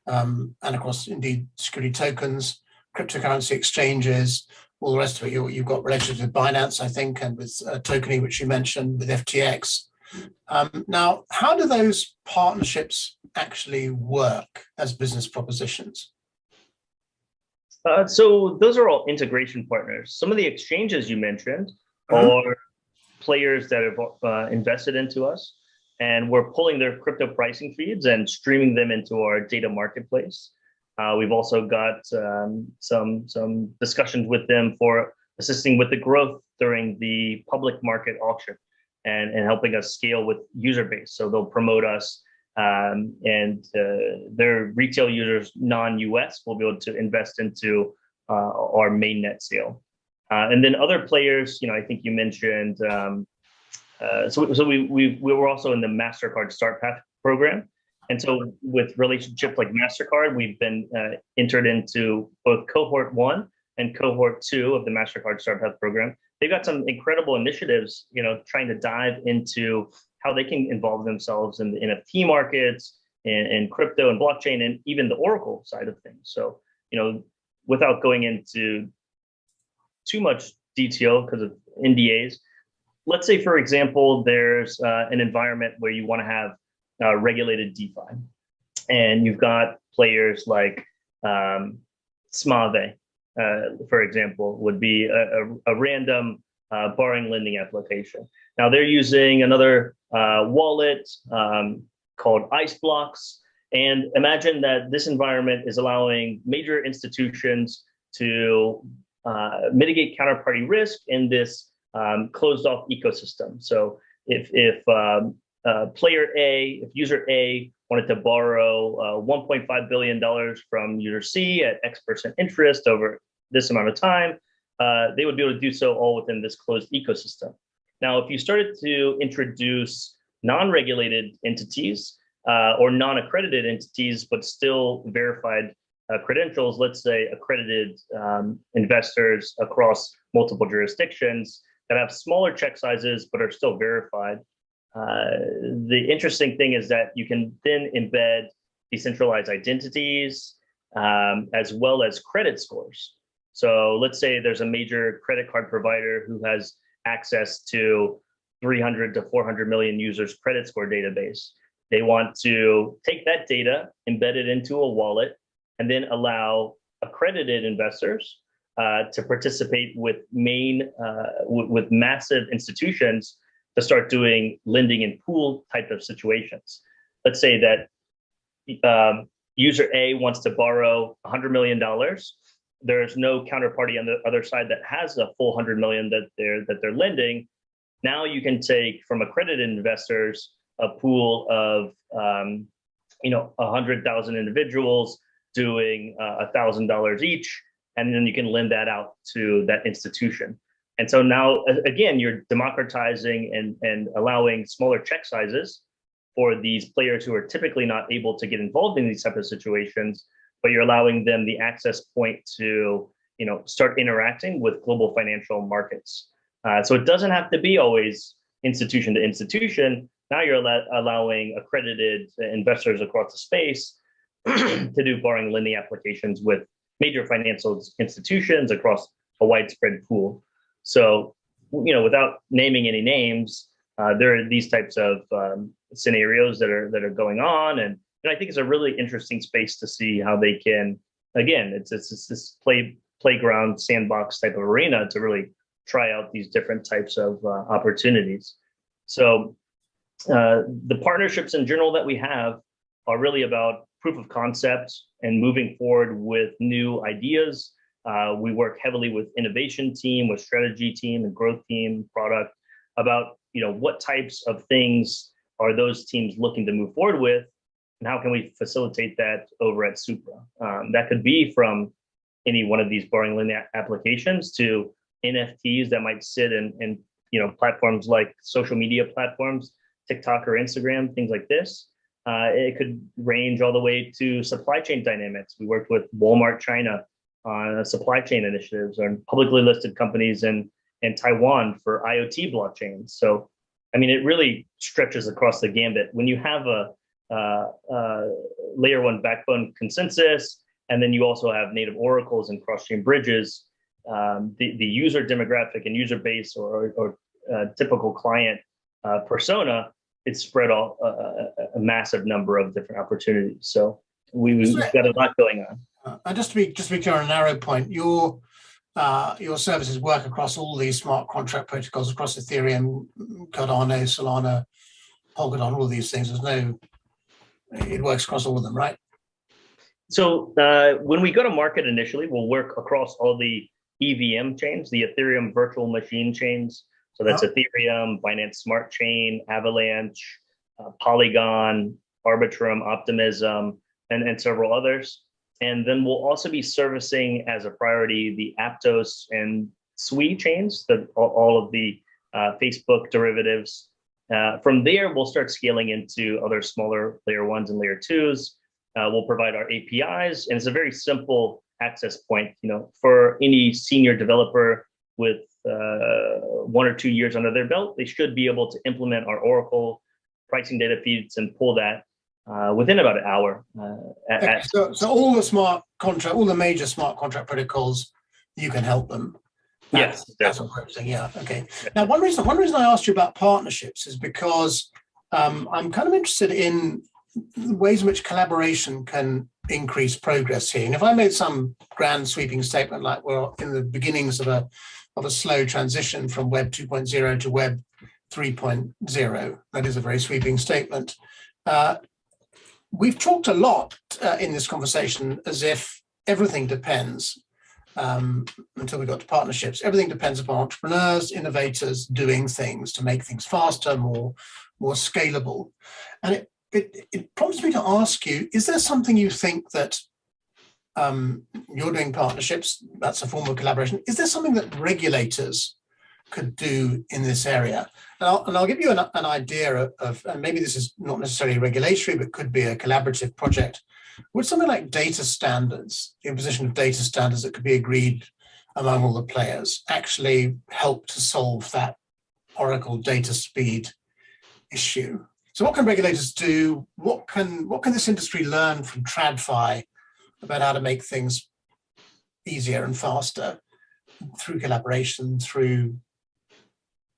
and of course, indeed, security tokens, cryptocurrency exchanges, all the rest of it. You've got relationships with Binance, I think, and with Tokeny, which you mentioned, with FTX. Now, how do those partnerships actually work as business propositions? So those are all integration partners. Some of the exchanges you mentioned are players that have invested into us, and we're pulling their crypto pricing feeds and streaming them into our data marketplace. We've also got some discussions with them for assisting with the growth during the public market auction. and helping us scale with user base. So they'll promote us, and their retail users, non-US, will be able to invest into our mainnet sale. And then other players, I think you mentioned, so we were also in the MasterCard Start Path program. And so with relationships like MasterCard, we've been entered into both cohort 1 and cohort 2 of the MasterCard Start Path program. They've got some incredible initiatives, trying to dive into how they can involve themselves in the NFT markets and crypto and blockchain and even the Oracle side of things. So, without going into too much detail because of NDAs, let's say, for example, there's an environment where you want to have regulated DeFi, and you've got players like Smave, for example, would be a random borrowing lending application. Now they're using another wallet called IceBlocks, and imagine that this environment is allowing major institutions to mitigate counterparty risk in this closed off ecosystem. So if player A, if user A wanted to borrow $1.5 billion from user C at X% interest over this amount of time, they would be able to do so all within this closed ecosystem. Now, if you started to introduce non-regulated entities or non-accredited entities, but still verified credentials, let's say accredited investors across multiple jurisdictions that have smaller check sizes but are still verified, the interesting thing is that you can then embed decentralized identities as well as credit scores. So let's say there's a major credit card provider who has access to 300 to 400 million users credit score database. They want to take that data, embed it into a wallet, and then allow accredited investors to participate with massive institutions to start doing lending in pool type of situations. Let's say that user A wants to borrow $100 million. There's no counterparty on the other side that has a full 100 million that they're lending. Now you can take from accredited investors a pool of 100,000 individuals doing $1,000 each, and then you can lend that out to that institution. And so now, again, you're democratizing and allowing smaller check sizes for these players who are typically not able to get involved in these type of situations, but you're allowing them the access point to, start interacting with global financial markets. So it doesn't have to be always institution to institution. Now you're allowing accredited investors across the space to do borrowing lending applications with major financial institutions across a widespread pool. So, without naming any names, there are these types of scenarios that are going on, and I think it's a really interesting space to see how they can. Again, it's this playground sandbox type of arena to really try out these different types of opportunities. So, the partnerships in general that we have are really about proof of concept and moving forward with new ideas. We work heavily with innovation team, with strategy team and growth team, product, about what types of things are those teams looking to move forward with, and how can we facilitate that over at Supra. That could be from any one of these borrowing lending applications to NFTs that might sit in platforms like social media platforms, TikTok or Instagram, things like this. It could range all the way to supply chain dynamics. We worked with Walmart China on supply chain initiatives, or publicly listed companies in Taiwan for IoT blockchains. So, it really stretches across the gambit. When you have a layer one backbone consensus, and then you also have native oracles and cross-chain bridges, the user demographic and user base or typical client persona, it's spread all a massive number of different opportunities. So we've got a lot going on. Just to be clear on a narrow point, your services work across all these smart contract protocols, across Ethereum, Cardano, Solana, Polkadot, all these things. It works across all of them, right? So when we go to market initially, we'll work across all the EVM chains, the Ethereum virtual machine chains. So that's Ethereum, Binance Smart Chain, Avalanche, Polygon, Arbitrum, Optimism, and several others. And then we'll also be servicing as a priority the Aptos and Sui chains, all of the Facebook derivatives. From there, we'll start scaling into other smaller layer ones and layer twos. We'll provide our APIs, and it's a very simple access point. For any senior developer with 1 or 2 years under their belt, they should be able to implement our Oracle pricing data feeds and pull that within about an hour. So all the major smart contract protocols, you can help them. Yes, that's what I'm saying. Yeah. Okay. Now, one reason I asked you about partnerships is because I'm kind of interested in the ways in which collaboration can increase progress here. And if I made some grand sweeping statement like we're in the beginnings of a slow transition from Web 2.0 to Web 3.0, that is a very sweeping statement. We've talked a lot in this conversation as if everything depends, until we got to partnerships, everything depends upon entrepreneurs, innovators doing things to make things faster, more scalable. And it prompts me to ask you, is there something you think that you're doing partnerships, that's a form of collaboration, is there something that regulators could do in this area? And I'll give you an idea of, and maybe this is not necessarily regulatory, but could be a collaborative project. Would something like data standards, the imposition of data standards that could be agreed among all the players, actually help to solve that Oracle data speed issue? So what can regulators do? What can this industry learn from TradFi about how to make things easier and faster through collaboration, through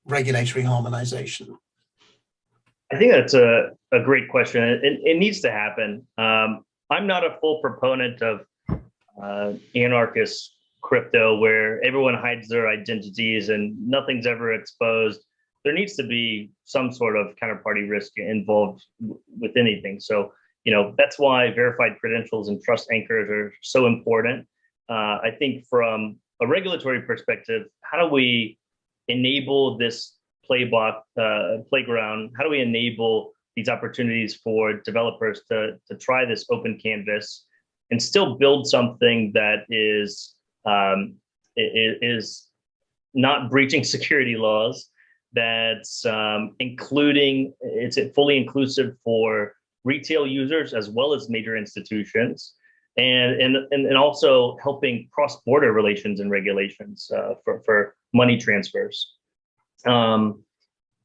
regulatory harmonization? I think that's a great question. It needs to happen. I'm not a full proponent of anarchist crypto where everyone hides their identities and nothing's ever exposed. There needs to be some sort of counterparty risk involved with anything. So, that's why verified credentials and trust anchors are so important. I think from a regulatory perspective, how do we enable this playground? How do we enable these opportunities for developers to try this open canvas and still build something that is not breaching security laws, that's including, it's fully inclusive for retail users as well as major institutions, and also helping cross-border relations and regulations for money transfers.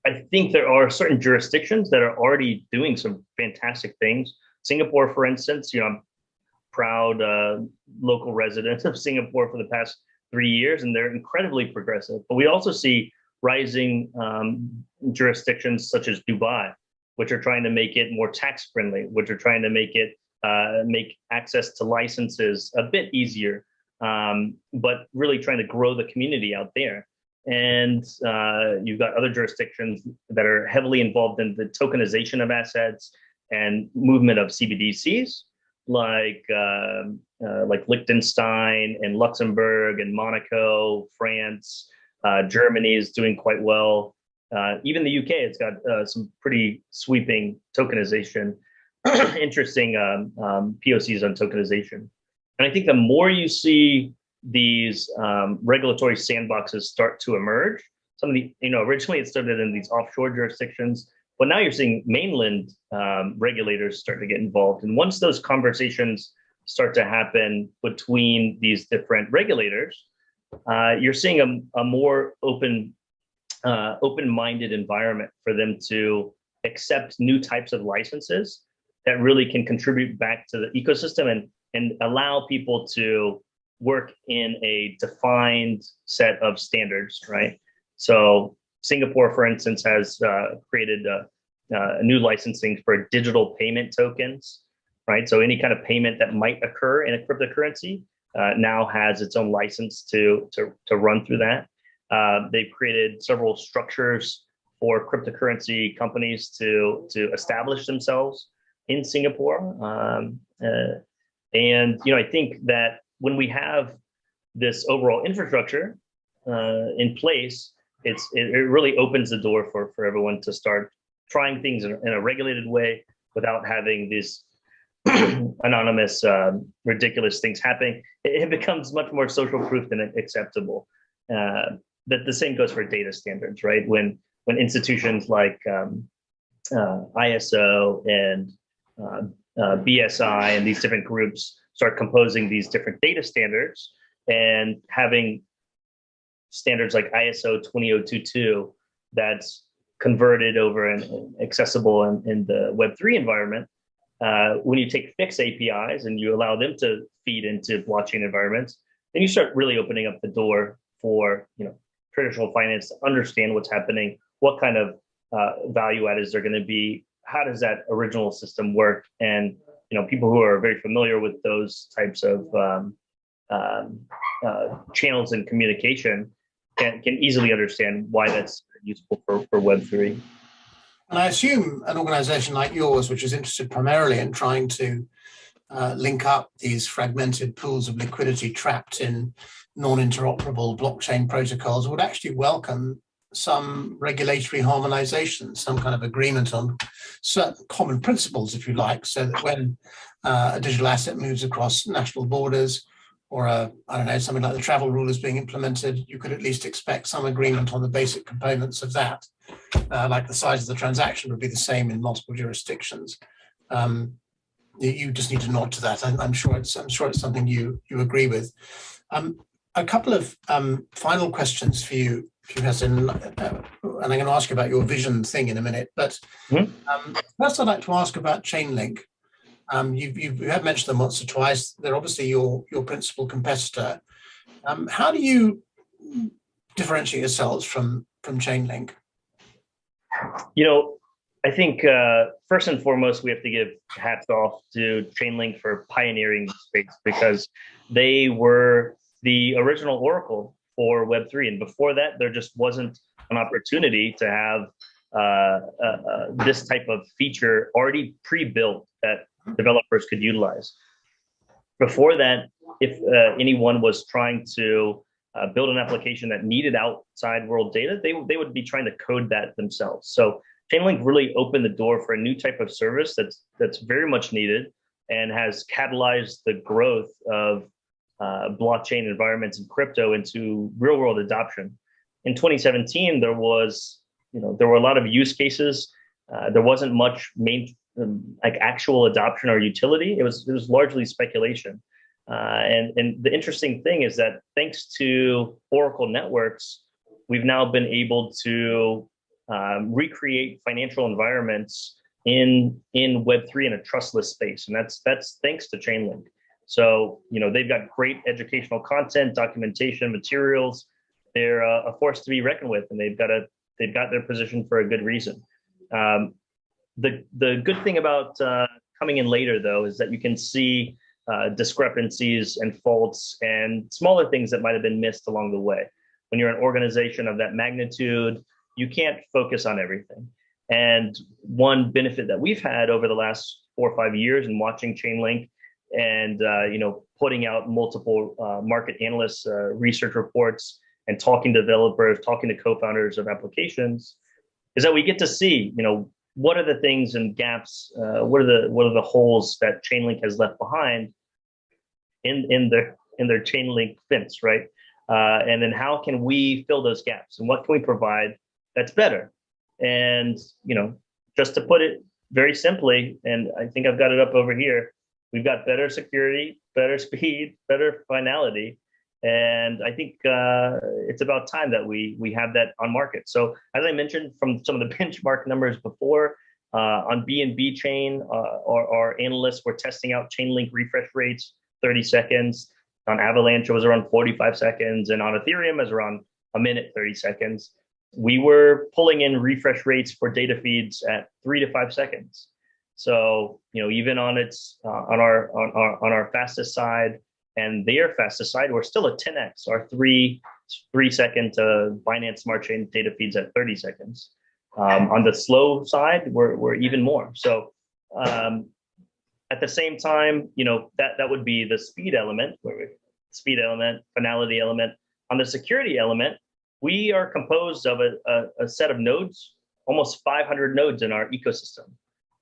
I think there are certain jurisdictions that are already doing some fantastic things. Singapore, for instance, I'm proud local resident of Singapore for the past 3 years, and they're incredibly progressive. But we also see rising jurisdictions such as Dubai, which are trying to make it more tax friendly, which are trying to make it make access to licenses a bit easier, but really trying to grow the community out there. And you've got other jurisdictions that are heavily involved in the tokenization of assets and movement of CBDCs, like Liechtenstein and Luxembourg and Monaco, France. Germany is doing quite well. Even the UK has got some pretty sweeping tokenization, interesting POCs on tokenization. And I think the more you see these regulatory sandboxes start to emerge, some of the, originally it started in these offshore jurisdictions, but now you're seeing mainland regulators start to get involved. And once those conversations start to happen between these different regulators, you're seeing a more open-minded environment for them to accept new types of licenses that really can contribute back to the ecosystem and allow people to work in a defined set of standards, right? So Singapore, for instance, has created a new licensing for digital payment tokens, right? So any kind of payment that might occur in a cryptocurrency now has its own license to run through that. They've created several structures for cryptocurrency companies to establish themselves in Singapore. And I think that when we have this overall infrastructure in place, it really opens the door for everyone to start trying things in a regulated way without having these anonymous, ridiculous things happening. It becomes much more social proof than acceptable. That the same goes for data standards, right? When institutions like ISO and BSI and these different groups start composing these different data standards and having standards like ISO 20022 that's converted over and accessible in the Web3 environment. When you take fixed APIs and you allow them to feed into blockchain environments, then you start really opening up the door for traditional finance to understand what's happening, what kind of value add is there going to be, how does that original system work, and people who are very familiar with those types of channels and communication can easily understand why that's useful for Web3. And I assume an organization like yours, which is interested primarily in trying to link up these fragmented pools of liquidity trapped in non-interoperable blockchain protocols, would actually welcome some regulatory harmonization, some kind of agreement on certain common principles, if you like, so that when a digital asset moves across national borders, or something like the travel rule is being implemented, you could at least expect some agreement on the basic components of that. Like the size of the transaction would be the same in multiple jurisdictions. You just need to nod to that. I'm sure it's something you agree with. A couple of final questions for you, Heslin, and I'm going to ask you about your vision thing in a minute. But first, I'd like to ask about Chainlink. You have mentioned them once or twice. They're obviously your principal competitor. How do you differentiate yourselves from Chainlink? I think first and foremost, we have to give hats off to Chainlink for pioneering the space, because they were the original Oracle for Web3. And before that, there just wasn't an opportunity to have this type of feature already pre-built that developers could utilize. Before that, if anyone was trying to build an application that needed outside world data, they would be trying to code that themselves. So Chainlink really opened the door for a new type of service that's very much needed and has catalyzed the growth of blockchain environments and crypto into real world adoption. In 2017, there were a lot of use cases. There wasn't much actual adoption or utility. It was largely speculation. And the interesting thing is that thanks to Oracle networks, we've now been able to recreate financial environments in Web3 in a trustless space, and that's thanks to Chainlink. So they've got great educational content, documentation, materials. They're a force to be reckoned with, and they've got their position for a good reason. The good thing about coming in later, though, is that you can see discrepancies and faults and smaller things that might have been missed along the way. When you're an organization of that magnitude, you can't focus on everything. And one benefit that we've had over the last 4 or 5 years in watching Chainlink and putting out multiple market analysts research reports and talking to developers, talking to co-founders of applications, is that we get to see what are the things and gaps, what are the holes that Chainlink has left behind in their Chainlink fence, right? And then how can we fill those gaps, and what can we provide that's better? And just to put it very simply, and I think I've got it up over here, we've got better security, better speed, better finality, and I think it's about time that we have that on market. So as I mentioned from some of the benchmark numbers before, on BNB chain, our analysts were testing out Chainlink refresh rates 30 seconds. On Avalanche, it was around 45 seconds, and on Ethereum, it was around a minute, 30 seconds. We were pulling in refresh rates for data feeds at 3 to 5 seconds. So even on our fastest side and their fastest side, we're still at 10x. Our 3-second Binance Smart Chain data feeds at 30 seconds. On the slow side, we're even more. So at the same time, that would be the speed element, finality element. On the security element, we are composed of a set of nodes, almost 500 nodes in our ecosystem.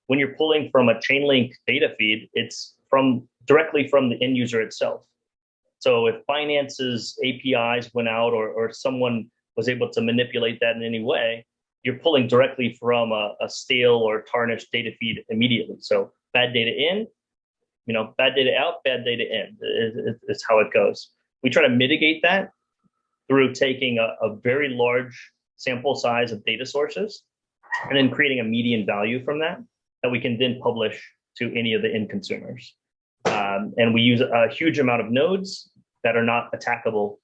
When you're pulling from a Chainlink data feed, it's directly from the end user itself. So if Binance's APIs went out or someone was able to manipulate that in any way, you're pulling directly from a stale or tarnished data feed immediately. So bad data in, bad data out, bad data in is how it goes. We try to mitigate that through taking a very large sample size of data sources and then creating a median value from that we can then publish to any of the end consumers. And we use a huge amount of nodes that are not attackable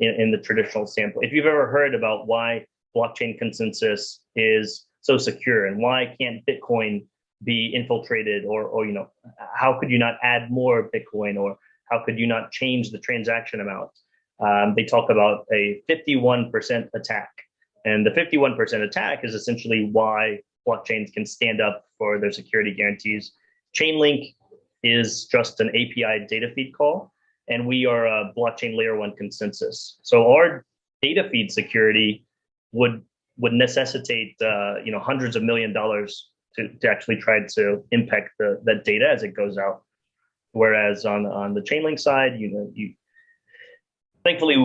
in the traditional sample. If you've ever heard about why blockchain consensus is so secure and why can't Bitcoin be infiltrated, or how could you not add more Bitcoin, or how could you not change the transaction amount? They talk about a 51% attack. And the 51% attack is essentially why blockchains can stand up for their security guarantees. Chainlink is just an API data feed call, and we are a blockchain layer 1 consensus. So our data feed security would necessitate hundreds of $1 million to actually try to impact that data as it goes out. Whereas on the Chainlink side, thankfully,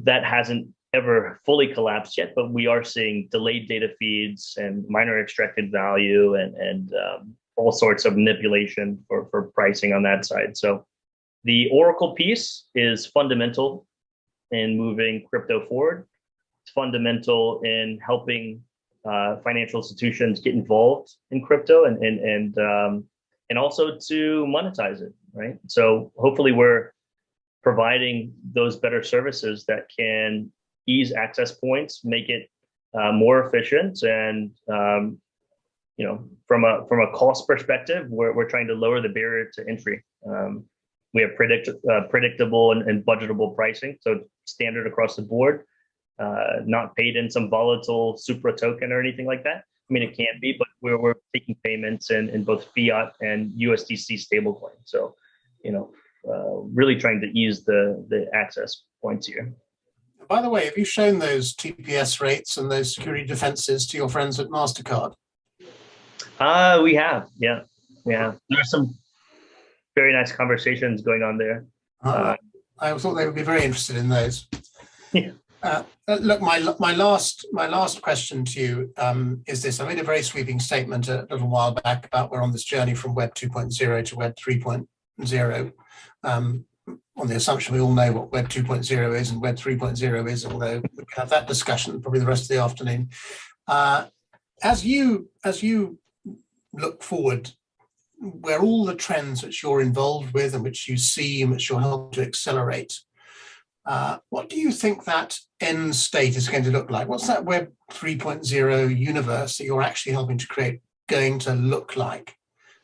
that hasn't ever fully collapsed yet, but we are seeing delayed data feeds and minor extracted value and all sorts of manipulation for pricing on that side. So the Oracle piece is fundamental in moving crypto forward. It's fundamental in helping financial institutions get involved in crypto and also to monetize it, right? So hopefully we're providing those better services that can ease access points, make it more efficient, and from a cost perspective, we're trying to lower the barrier to entry. We have predictable and budgetable pricing, so standard across the board, not paid in some volatile Supra token or anything like that. I mean, it can be, but we're taking payments in both fiat and USDC stablecoin. So, really trying to ease the access points here. By the way, have you shown those TPS rates and those security defenses to your friends at MasterCard? We have, yeah. There's some very nice conversations going on there. I thought they would be very interested in those. Yeah. Look, my last question to you is this. I made a very sweeping statement a little while back about we're on this journey from Web 2.0 to Web 3.0. On the assumption we all know what Web 2.0 is and Web 3.0 is, although we can have that discussion probably the rest of the afternoon. As you look forward, where all the trends which you're involved with and which you see and which you're helping to accelerate, what do you think that end state is going to look like? What's that Web 3.0 universe that you're actually helping to create going to look like,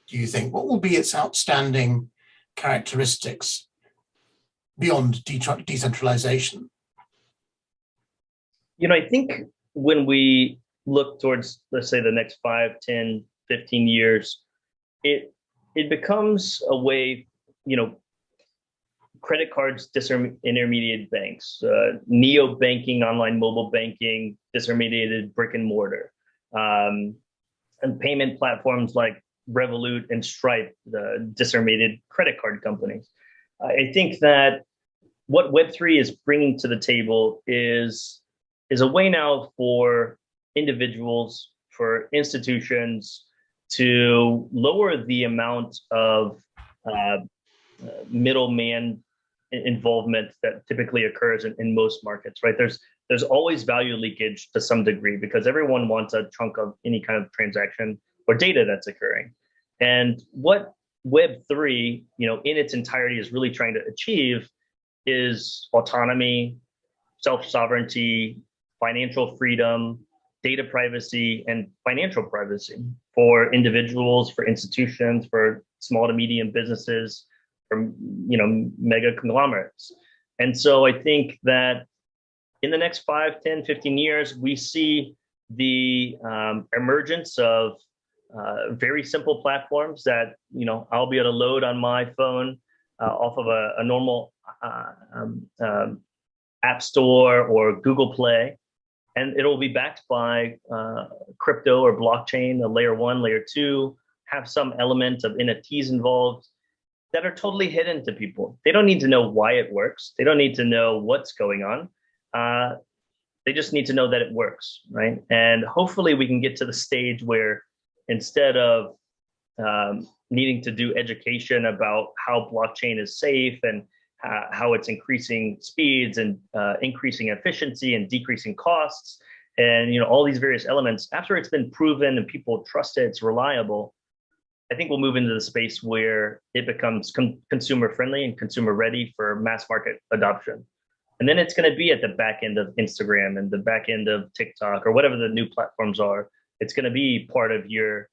do you think? What will be its outstanding characteristics beyond decentralization? I think when we look towards, let's say, the next 5, 10, 15 years, it becomes a way, credit cards disintermediated banks, neo-banking, online mobile banking, disintermediated brick and mortar, and payment platforms like Revolut and Stripe, the disintermediated credit card companies. I think that what Web3 is bringing to the table is a way now for individuals, for institutions to lower the amount of middleman involvement that typically occurs in most markets, right? There's always value leakage to some degree because everyone wants a chunk of any kind of transaction or data that's occurring. And what Web3, in its entirety is really trying to achieve is autonomy, self-sovereignty, financial freedom, data privacy, and financial privacy for individuals, for institutions, for small to medium businesses, for mega conglomerates. And so I think that in the next 5, 10, 15 years, we see the emergence of very simple platforms that I'll be able to load on my phone off of a normal App Store or Google Play, and it'll be backed by crypto or blockchain, a layer 1, layer 2, have some element of NFTs involved that are totally hidden to people. They don't need to know why it works. They don't need to know what's going on. They just need to know that it works, right? And hopefully we can get to the stage where instead of needing to do education about how blockchain is safe and how it's increasing speeds and increasing efficiency and decreasing costs, and all these various elements, after it's been proven and people trust it, it's reliable, I think we'll move into the space where it becomes consumer friendly and consumer ready for mass market adoption. And then it's going to be at the back end of Instagram and the back end of TikTok or whatever the new platforms are. It's going to be part of your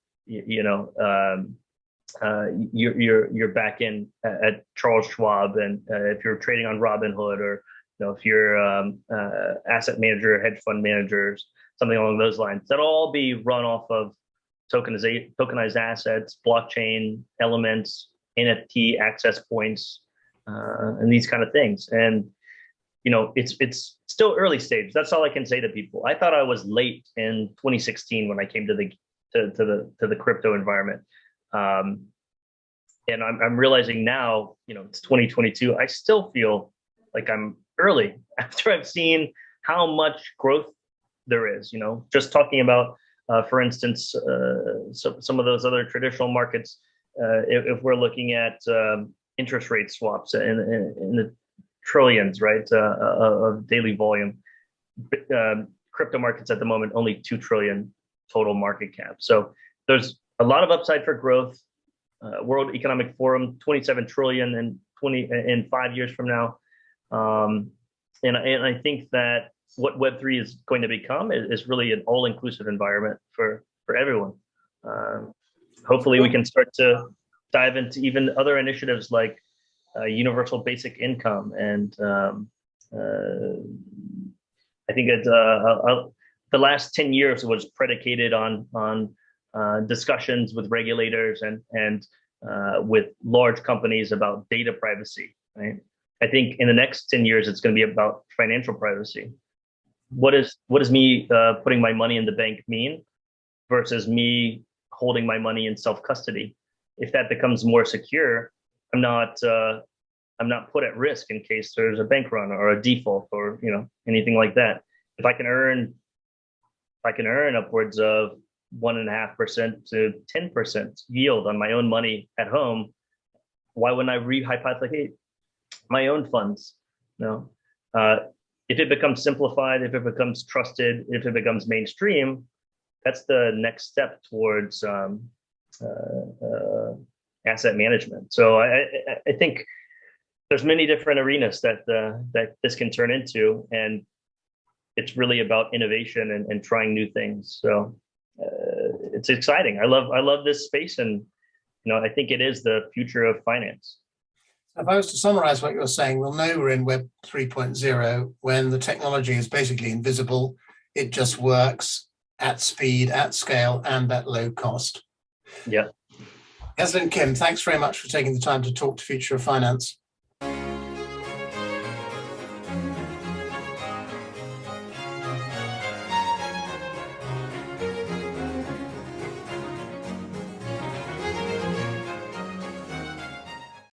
back end at Charles Schwab, and if you're trading on Robinhood, or if you're asset manager, hedge fund managers, something along those lines, that'll all be run off of tokenized assets, blockchain elements, NFT access points, and these kind of things. And it's still early stage. That's all I can say to people. I thought I was late in 2016 when I came to the crypto environment. And I'm realizing now, it's 2022. I still feel like I'm early after I've seen how much growth there is. Just talking about, for instance, some of those other traditional markets. If we're looking at interest rate swaps in the trillions, right, of daily volume, crypto markets at the moment only 2 trillion total market cap. So there's a lot of upside for growth. World Economic Forum, 27 trillion in 5 years from now. And I think that what Web3 is going to become is really an all-inclusive environment for everyone. Hopefully we can start to dive into even other initiatives like universal basic income. And I think the last 10 years was predicated on discussions with regulators and with large companies about data privacy, right? I think in the next 10 years, it's going to be about financial privacy. What does me putting my money in the bank mean versus me holding my money in self-custody? If that becomes more secure, I'm not put at risk in case there's a bank run or a default or anything like that. If I can earn upwards of 1.5% to 10% yield on my own money at home, why wouldn't I rehypothecate my own funds? If it becomes simplified, if it becomes trusted, if it becomes mainstream, that's the next step towards asset management. So I think there's many different arenas that this can turn into, and it's really about innovation and trying new things. So it's exciting. I love this space, and I think it is the future of finance. If I was to summarize what you're saying, we'll know we're in Web 3.0 when the technology is basically invisible. It just works at speed, at scale, and at low cost. Yeah. Heslin Kim, thanks very much for taking the time to talk to Future of Finance.